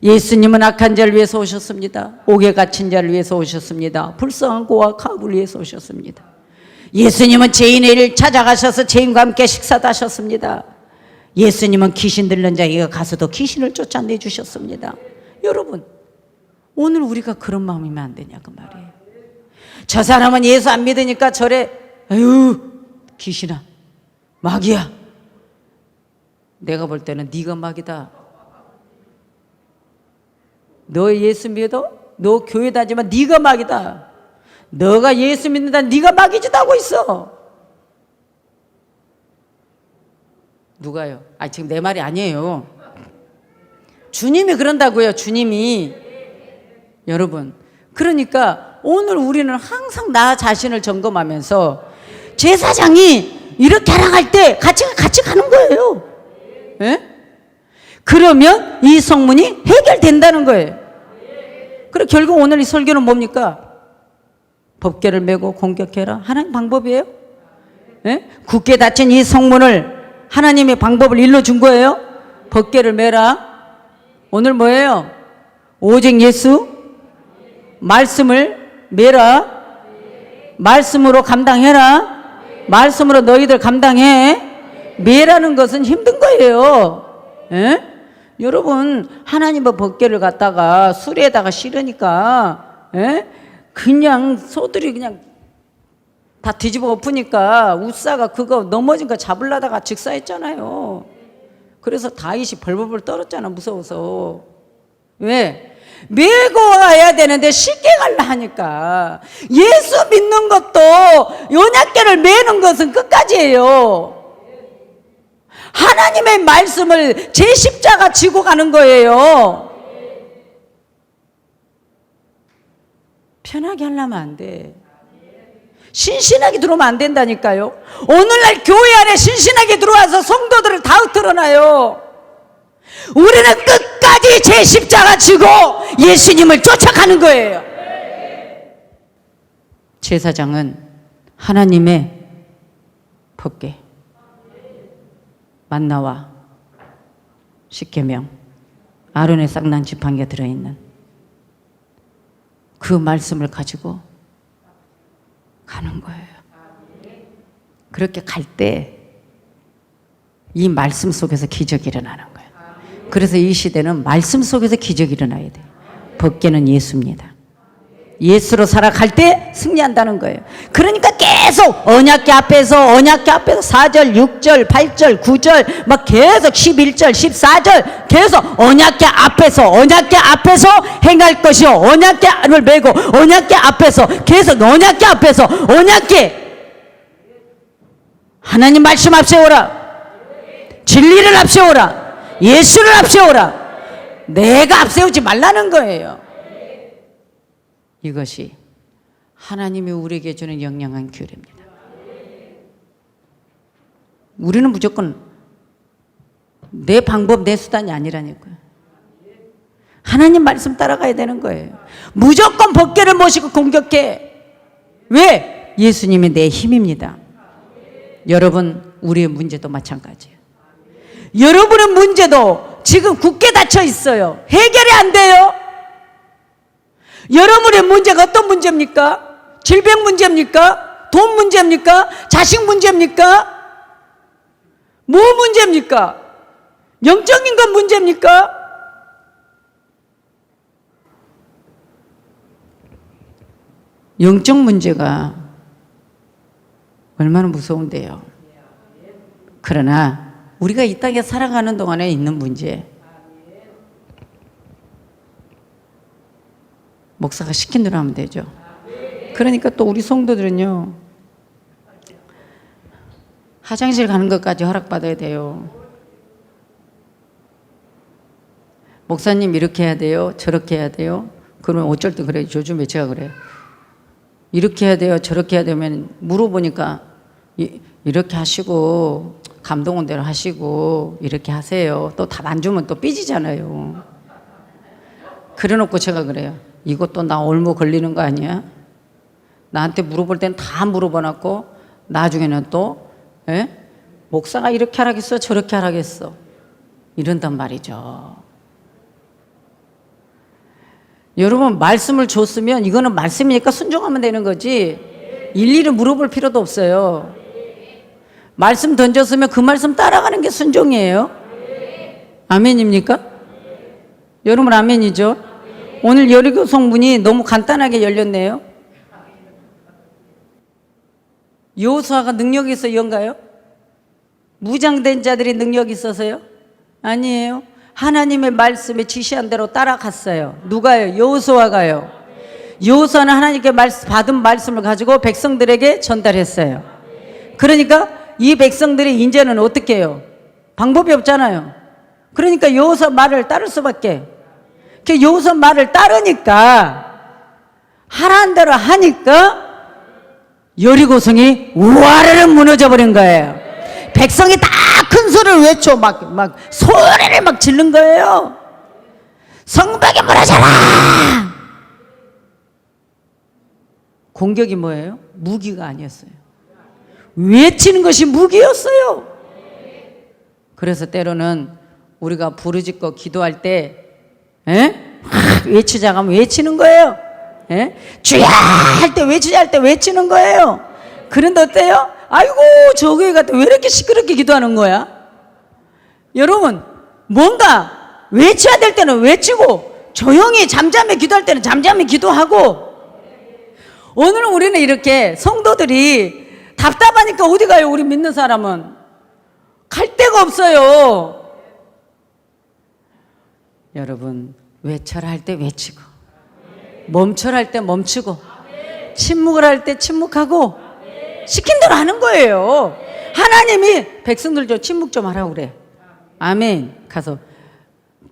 예수님은 악한 자를 위해서 오셨습니다. 옥에 갇힌 자를 위해서 오셨습니다. 불쌍한 고와 가부를 위해서 오셨습니다. 예수님은 죄인의 일을 찾아가셔서 죄인과 함께 식사도 하셨습니다. 예수님은 귀신 들린 자에게 가서도 귀신을 쫓아내주셨습니다. 여러분, 오늘 우리가 그런 마음이면 안 되냐 그 말이에요. 저 사람은 예수 안 믿으니까 저래, 아유 귀신아, 마귀야. 내가 볼 때는 네가 마귀다. 너 예수 믿어? 너 교회 다니지만 네가 마귀다. 너가 예수 믿는다, 네가 마귀짓 하고 있어. 누가요? 지금 내 말이 아니에요. 주님이 그런다고요. 주님이. 여러분, 그러니까 오늘 우리는 항상 나 자신을 점검하면서 제사장이 이렇게 하락할 때 같이 가는 거예요. 예? 그러면 이 성문이 해결된다는 거예요. 그래, 결국 오늘 이 설교는 뭡니까? 법궤를 메고 공격해라. 하나님 방법이에요? 예? 굳게 닫힌 이 성문을 하나님의 방법을 일러준 거예요. 법궤를 메라. 오늘 뭐예요? 오직 예수 말씀을 매라. 말씀으로 감당해라. 말씀으로 너희들 감당해. 매라는 것은 힘든 거예요. 에? 여러분, 하나님의 법궤를 갖다가 수레에다가 실으니까 그냥 소들이 그냥 다 뒤집어 엎으니까 우사가 그거 넘어진 거 잡으려다가 직사했잖아요. 그래서 다윗이 벌벌벌 떨었잖아, 무서워서. 왜? 메고 와야 되는데 쉽게 갈라 하니까. 예수 믿는 것도 언약궤를 매는 것은 끝까지예요. 하나님의 말씀을 제 십자가 지고 가는 거예요. 편하게 하려면 안 돼. 신신하게 들어오면 안 된다니까요. 오늘날 교회 안에 신신하게 들어와서 성도들을 다 흩어놔요. 우리는 끝까지 제 십자가 지고 예수님을 쫓아가는 거예요. 제사장은 하나님의 법궤, 만나와 십계명, 아론의 쌍난 지팡이가 들어있는 그 말씀을 가지고 가는 거예요. 그렇게 갈 때 이 말씀 속에서 기적이 일어나는 거예요. 그래서 이 시대는 말씀 속에서 기적이 일어나야 돼요. 법궤는 예수입니다. 예수로 살아갈 때 승리한다는 거예요. 그러니까 계속 언약궤 앞에서 4절, 6절, 8절, 9절 막 계속 11절, 14절 계속 언약궤 앞에서 행할 것이요 언약궤를 메고 언약궤 앞에서 계속 언약궤 앞에서 언약궤 하나님 말씀 앞세워라. 진리를 앞세워라. 예수를 앞세워라. 내가 앞세우지 말라는 거예요. 이것이 하나님이 우리에게 주는 영영한 규례입니다. 우리는 무조건 내 방법, 내 수단이 아니라니까요. 하나님 말씀 따라가야 되는 거예요. 무조건 법궤를 모시고 공격해. 왜? 예수님이 내 힘입니다. 여러분, 우리의 문제도 마찬가지예요. 여러분의 문제도 지금 굳게 닫혀 있어요. 해결이 안 돼요. 여러분의 문제가 어떤 문제입니까? 질병 문제입니까? 돈 문제입니까? 자식 문제입니까? 뭐 문제입니까? 영적인 건 문제입니까? 영적 문제가 얼마나 무서운데요. 그러나 우리가 이 땅에 살아가는 동안에 있는 문제, 목사가 시킨 대로 하면 되죠. 그러니까 또 우리 성도들은요, 화장실 가는 것까지 허락받아야 돼요. 목사님 이렇게 해야 돼요, 저렇게 해야 돼요. 그러면 어쩔 때 그래요. 요즘에 제가 그래요. 이렇게 해야 돼요, 저렇게 해야 되면 물어보니까 이렇게 하시고 감동원 대로 하시고 이렇게 하세요. 또 답 안 주면 또 삐지잖아요. 그래놓고 제가 그래요. 이것도 나 올무 걸리는 거 아니야? 나한테 물어볼 땐 다 물어봐놨고 나중에는 또 목사가 이렇게 하라겠어 저렇게 하라겠어 이런단 말이죠. 여러분, 말씀을 줬으면 이거는 말씀이니까 순종하면 되는 거지 일일이 물어볼 필요도 없어요. 말씀 던졌으면 그 말씀 따라가는 게 순종이에요. 아멘입니까? 여러분 아멘이죠? 오늘 여리고 성문이 너무 간단하게 열렸네요. 여호수아가 능력이 있어 이런가요? 무장된 자들이 능력이 있어서요? 아니에요. 하나님의 말씀에 지시한 대로 따라갔어요. 누가요? 여호수아가요. 여호수아는 하나님께 받은 말씀을 가지고 백성들에게 전달했어요. 그러니까 이 백성들이 이제는 어떻게 해요? 방법이 없잖아요. 그러니까 여호수아 말을 따를 수밖에. 그 여호수아 말을 따르니까 하라는 대로 하니까 여리고성이 우아르르 무너져 버린 거예요. 백성이 다 큰 소리를 외쳐 막 소리를 막 지른 거예요. 성벽이 무너져라. 공격이 뭐예요? 무기가 아니었어요. 외치는 것이 무기였어요. 그래서 때로는 우리가 부르짖고 기도할 때 외치자고 하면 외치는 거예요. 예? 주야 할 때 외치자 할 때 외치는 거예요. 그런데 어때요? 아이고 저 교회 갔다 왜 이렇게 시끄럽게 기도하는 거야? 여러분 뭔가 외쳐야 될 때는 외치고 조용히 잠잠히 기도할 때는 잠잠히 기도하고, 오늘은 우리는 이렇게 성도들이 답답하니까 어디 가요? 우리 믿는 사람은 갈 데가 없어요. 여러분 외쳐라 할 때 외치고, 멈춰라 할 때 멈추고, 침묵을 할 때 침묵하고, 시킨 대로 하는 거예요. 하나님이 백성들 좀 침묵 좀 하라고 그래. 아멘. 가서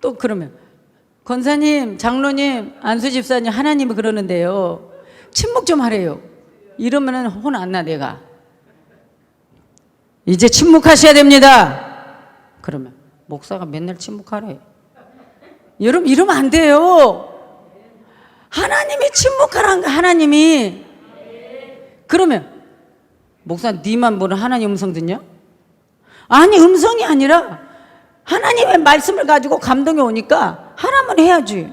또 그러면 권사님, 장로님, 안수 집사님, 하나님이 그러는데요 침묵 좀 하래요. 이러면은 혼 안 나. 내가 이제 침묵하셔야 됩니다. 그러면 목사가 맨날 침묵하래. 여러분 이러면 안 돼요. 하나님이 침묵하라는 거. 하나님이. 그러면 목사 니만 뭐는 하나님 음성 듣냐? 아니 음성이 아니라 하나님의 말씀을 가지고 감동이 오니까 하나만 해야지.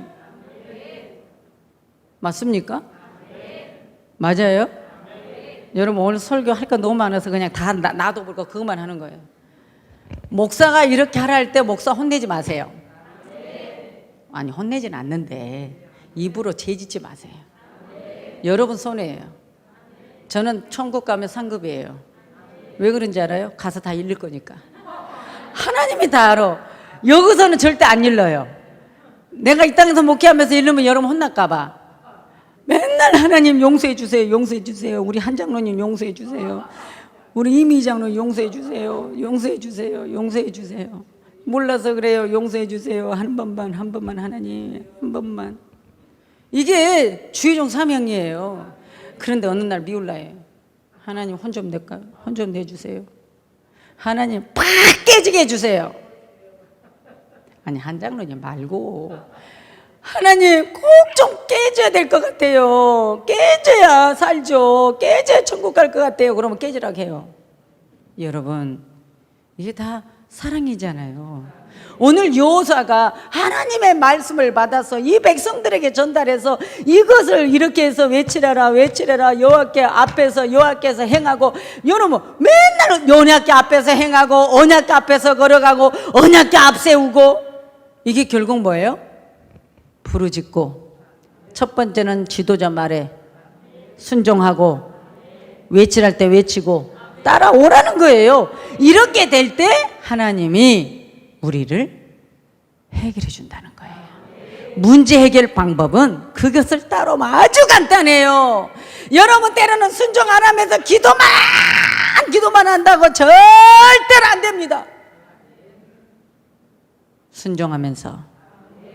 맞습니까? 맞아요? 여러분 오늘 설교할 거 너무 많아서 그냥 다 나도 볼거 그것만 하는 거예요. 목사가 이렇게 하라 할 때 목사 혼내지 마세요. 아니 혼내진 않는데 입으로 죄짓지 마세요. 여러분 손해예요. 저는 천국 가면 상급이에요. 왜 그런지 알아요? 가서 다 읽을 거니까. 하나님이 다 알아. 여기서는 절대 안 일러요. 내가 이 땅에서 목회하면서 이러면 여러분 혼날까 봐 맨날 하나님 용서해 주세요, 용서해 주세요. 우리 한 장로님 용서해 주세요. 우리 이미 장로님 용서해 주세요, 용서해 주세요, 용서해 주세요. 몰라서 그래요. 용서해 주세요. 한 번만 하나님, 한 번만. 이게 주의종 사명이에요. 그런데 어느 날 미울라예요. 하나님 혼 좀 낼까요? 혼 좀 내주세요. 하나님 팍 깨지게 해주세요. 아니 한 장로님 말고 하나님 꼭 좀 깨져야 될 것 같아요. 깨져야 살죠. 깨져야 천국 갈 것 같아요. 그러면 깨지라고 해요. 여러분 이게 다 사랑이잖아요. 오늘 여호수아가 하나님의 말씀을 받아서 이 백성들에게 전달해서 이것을 이렇게 해서 외치라라 외치라라 여호와께 앞에서 여호와께서 행하고, 여러분 맨날 여호와께 앞에서 행하고 언약궤 앞에서 걸어가고 언약궤 앞세우고, 이게 결국 뭐예요? 부르짖고, 첫 번째는 지도자 말에 순종하고 외치랄 때 외치고 따라오라는 거예요. 이렇게 될 때 하나님이 우리를 해결해 준다는 거예요. 문제 해결 방법은 그것을 따르면 아주 간단해요. 여러분 때로는 순종 안 하면서 기도만 한다고 절대로 안 됩니다. 순종하면서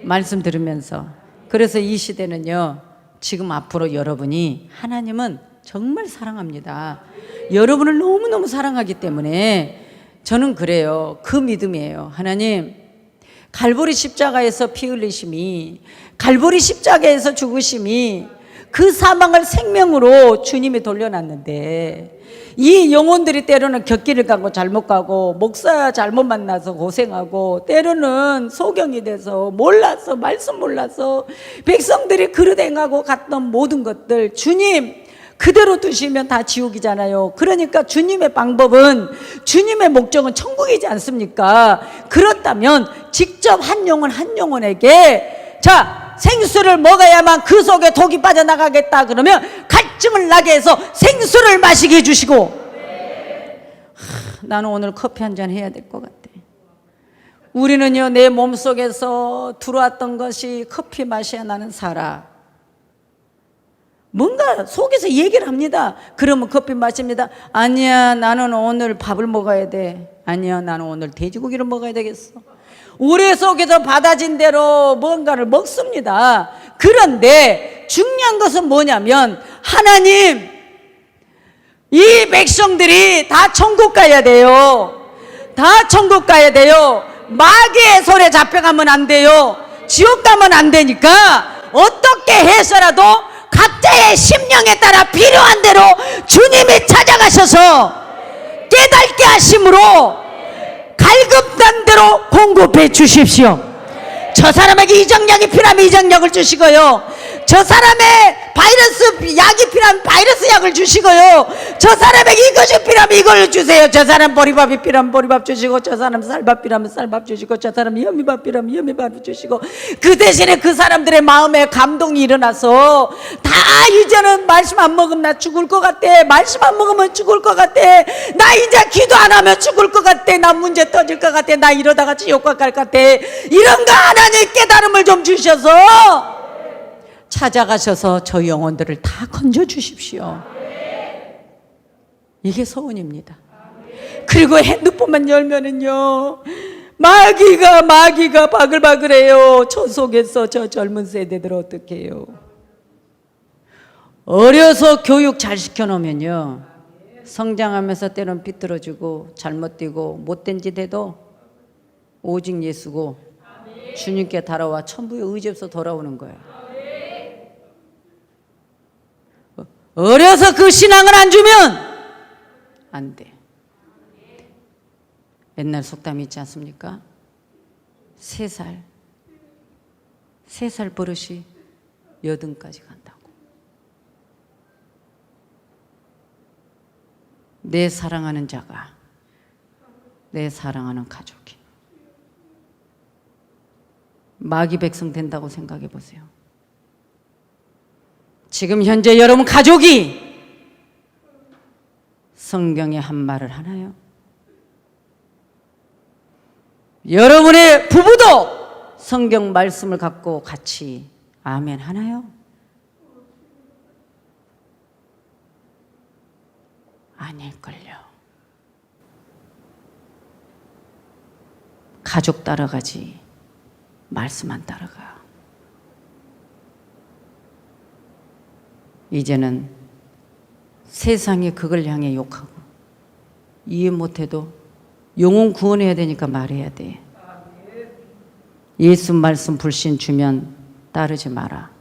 말씀 들으면서. 그래서 이 시대는요, 지금 앞으로 여러분이, 하나님은 정말 사랑합니다. 여러분을 너무너무 사랑하기 때문에 저는 그래요. 그 믿음이에요. 하나님, 갈보리 십자가에서 피 흘리심이, 갈보리 십자가에서 죽으심이, 그 사망을 생명으로 주님이 돌려놨는데, 이 영혼들이 때로는 곁길을 가고 잘못 가고, 목사 잘못 만나서 고생하고, 때로는 소경이 돼서 몰라서, 말씀 몰라서 백성들이 그릇 행하고 갔던 모든 것들 주님 그대로 두시면 다 지옥이잖아요. 그러니까 주님의 방법은, 주님의 목적은 천국이지 않습니까? 그렇다면 직접 한 영혼 한 영혼에게 자, 생수를 먹어야만 그 속에 독이 빠져나가겠다 그러면 갈증을 나게 해서 생수를 마시게 해주시고, 나는 오늘 커피 한잔 해야 될 것 같아. 우리는요, 내 몸속에서 들어왔던 것이 커피 마셔야 나는 살아. 뭔가 속에서 얘기를 합니다. 그러면 커피 마십니다. 아니야, 나는 오늘 밥을 먹어야 돼. 아니야, 나는 오늘 돼지고기를 먹어야 되겠어. 우리 속에서 받아진 대로 뭔가를 먹습니다. 그런데 중요한 것은 뭐냐면, 하나님, 이 백성들이 다 천국 가야 돼요. 다 천국 가야 돼요. 마귀의 손에 잡혀가면 안 돼요. 지옥 가면 안 되니까 어떻게 해서라도 각자의 심령에 따라 필요한 대로 주님이 찾아가셔서 깨닫게 하심으로 갈급한 대로 공급해 주십시오. 저 사람에게 이 정량이 필요하면 이 정량을 주시고요, 저 사람의 바이러스 약이 필요하면 바이러스 약을 주시고요. 저 사람에게 이것이 필요하면 이걸 주세요. 저 사람 보리밥이 필요하면 보리밥 주시고, 저 사람 쌀밥 필요하면 쌀밥 주시고, 저 사람 현미밥 필요하면 현미밥 주시고, 그 대신에 그 사람들의 마음에 감동이 일어나서 다 이제는 말씀 안 먹으면 나 죽을 것 같아. 말씀 안 먹으면 죽을 것 같아. 나 이제 기도 안 하면 죽을 것 같아. 나 문제 터질 것 같아. 나 이러다가 지옥 갈 것 같아. 이런 거 하나님 깨달음을 좀 주셔서 찾아가셔서 저 영혼들을 다 건져 주십시오. 이게 소원입니다. 그리고 핸드폰만 열면은요, 마귀가 바글바글해요. 저 속에서 저 젊은 세대들 어떻게 해요? 어려서 교육 잘 시켜놓으면요, 성장하면서 때론 비뚤어지고 잘못 되고 못된 짓 해도 오직 예수고 주님께 달아와 천부의 의지 없어 돌아오는 거예요. 어려서 그 신앙을 안 주면 안 돼. 옛날 속담이 있지 않습니까? 3살 버릇이 80까지 간다고. 내 사랑하는 자가, 내 사랑하는 가족이 마귀 백성 된다고 생각해 보세요. 지금 현재 여러분 가족이 성경에 한 말을 하나요? 여러분의 부부도 성경 말씀을 갖고 같이 아멘 하나요? 아닐걸요. 가족 따라가지 말씀 안 따라가. 이제는 세상이 그걸 향해 욕하고 이해 못해도 영혼 구원해야 되니까 말해야 돼. 예수 말씀 불신 주면 따르지 마라.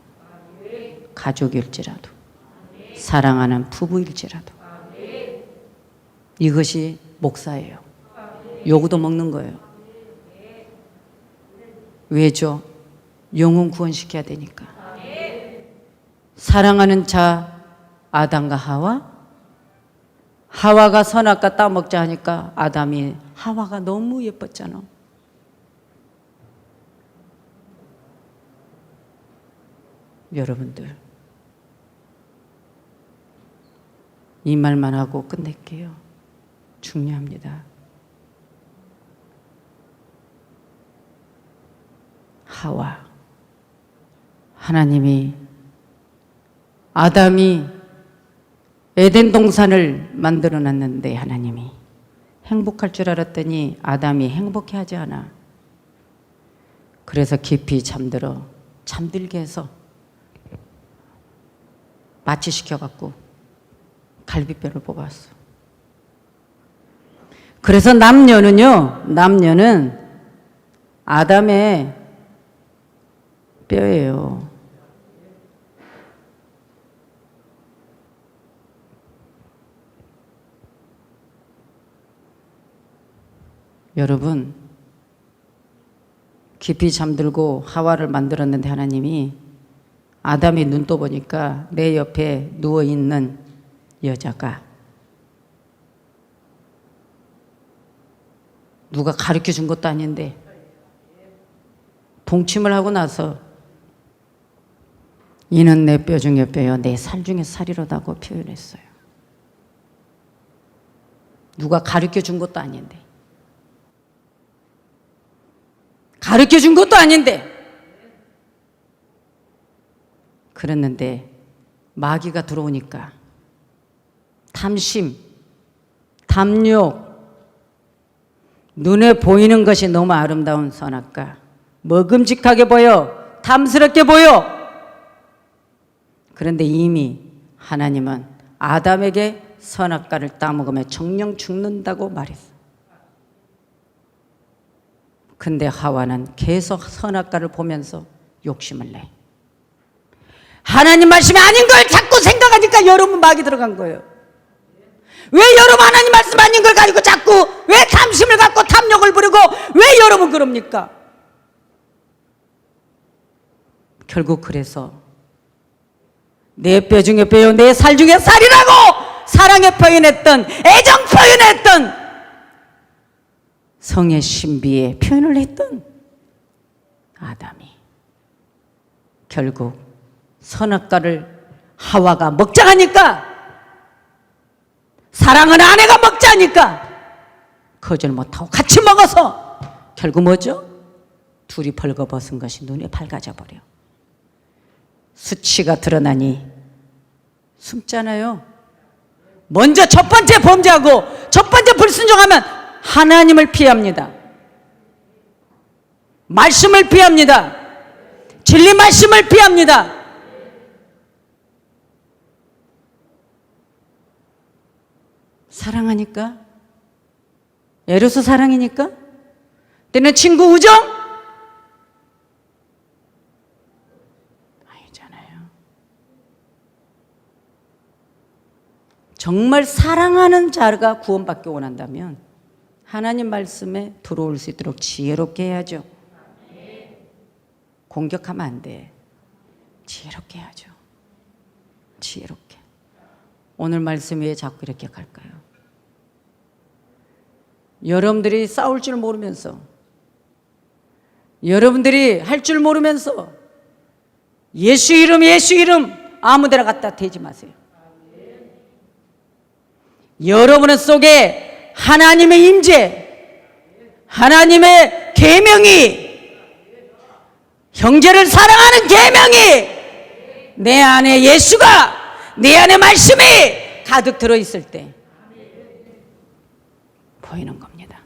가족일지라도, 사랑하는 부부일지라도. 이것이 목사예요. 요구도 먹는 거예요. 왜죠? 영혼 구원시켜야 되니까. 사랑하는 자 아담과 하와가 선악과 따먹자 하니까 아담이 하와가 너무 예뻤잖아. 여러분들, 이 말만 하고 끝낼게요. 중요합니다. 하와, 하나님이 아담이 에덴 동산을 만들어 놨는데 하나님이 행복할 줄 알았더니 아담이 행복해하지 않아. 그래서 깊이 잠들게 해서 마취시켜갖고 갈비뼈를 뽑았어. 그래서 남녀는 아담의 뼈예요. 여러분, 깊이 잠들고 하와를 만들었는데 하나님이 아담이 눈 떠보니까 내 옆에 누워있는 여자가 누가 가르쳐 준 것도 아닌데 동침을 하고 나서 이는 내 뼈 중에 뼈요 내 살 중에 살이로다고 표현했어요. 누가 가르쳐 준 것도 아닌데, 가르쳐 준 것도 아닌데 그랬는데 마귀가 들어오니까 탐심, 탐욕, 눈에 보이는 것이 너무 아름다운 선악과, 먹음직하게 보여, 탐스럽게 보여. 그런데 이미 하나님은 아담에게 선악과를 따먹으면 정령 죽는다고 말했어. 근데 하와는 계속 선악과를 보면서 욕심을 내. 하나님 말씀이 아닌 걸 자꾸 생각하니까 여러분 마귀 들어간 거예요. 왜 여러분 하나님 말씀 아닌 걸 가지고 자꾸 왜 탐심을 갖고 탐욕을 부리고 왜 여러분 그럽니까? 결국 그래서 내 뼈 중에 뼈요 내 살 중에 살이라고 사랑에 표현했던, 애정 표현했던, 성의 신비에 표현을 했던 아담이 결국 선악과를 하와가 먹자하니까, 사랑은 아내가 먹자하니까 거절 못하고 같이 먹어서 결국 뭐죠? 둘이 벌거벗은 것이 눈에 밝아져 버려. 수치가 드러나니 숨잖아요. 먼저 첫 번째 범죄하고 첫 번째 불순종하면 하나님을 피합니다. 말씀을 피합니다. 진리 말씀을 피합니다. 사랑하니까? 에로스 사랑이니까? 때는 친구 우정? 아니잖아요. 정말 사랑하는 자가 구원받기 원한다면 하나님 말씀에 들어올 수 있도록 지혜롭게 해야죠. 공격하면 안 돼. 지혜롭게 해야죠. 지혜롭게. 오늘 말씀 왜 자꾸 이렇게 갈까요? 여러분들이 싸울 줄 모르면서, 여러분들이 할 줄 모르면서 예수 이름 아무 데나 갖다 대지 마세요. 여러분 속에 하나님의 임재, 하나님의 계명이, 형제를 사랑하는 계명이 내 안에, 예수가 내 안에 말씀이 가득 들어있을 때 보이는 겁니다.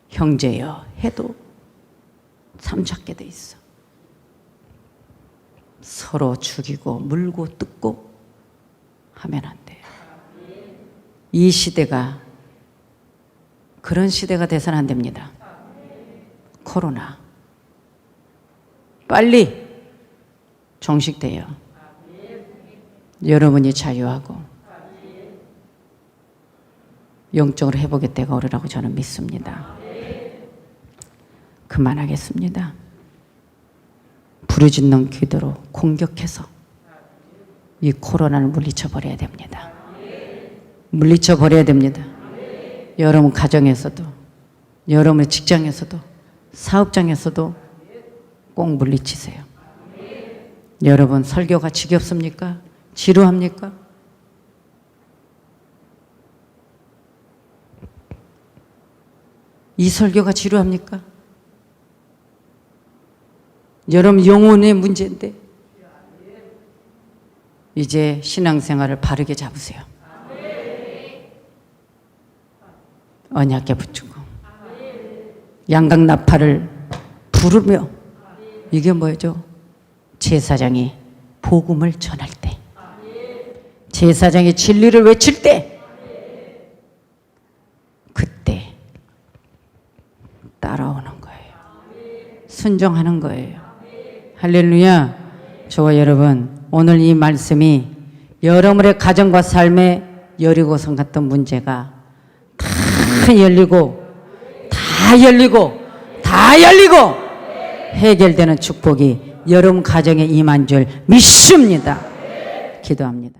형제여 해도 삼잡게 돼 있어. 서로 죽이고 물고 뜯고 하면 안 돼요. 이 시대가 그런 시대가 돼서는 안 됩니다. 코로나 빨리 종식돼요. 여러분이 자유하고 영적으로 회복의 때가 오리라고 저는 믿습니다. 그만하겠습니다. 부르짖는 기도로 공격해서 이 코로나를 물리쳐 버려야 됩니다. 물리쳐 버려야 됩니다. 여러분 가정에서도, 여러분의 직장에서도, 사업장에서도 꼭 물리치세요. 여러분 설교가 지겹습니까? 지루합니까? 이 설교가 지루합니까? 여러분 영혼의 문제인데 이제 신앙생활을 바르게 잡으세요. 언약궤 붙이고 양각나팔을 부르며, 이게 뭐죠? 제사장이 복음을 전할 때, 제사장이 진리를 외칠 때, 그때 따라오는 거예요. 순종하는 거예요. 할렐루야. 저와 여러분, 오늘 이 말씀이 여러분의 가정과 삶에 여리고성 같은 문제가 다 열리고 해결되는 축복이 여러분 가정에 임한 줄 믿습니다. 기도합니다.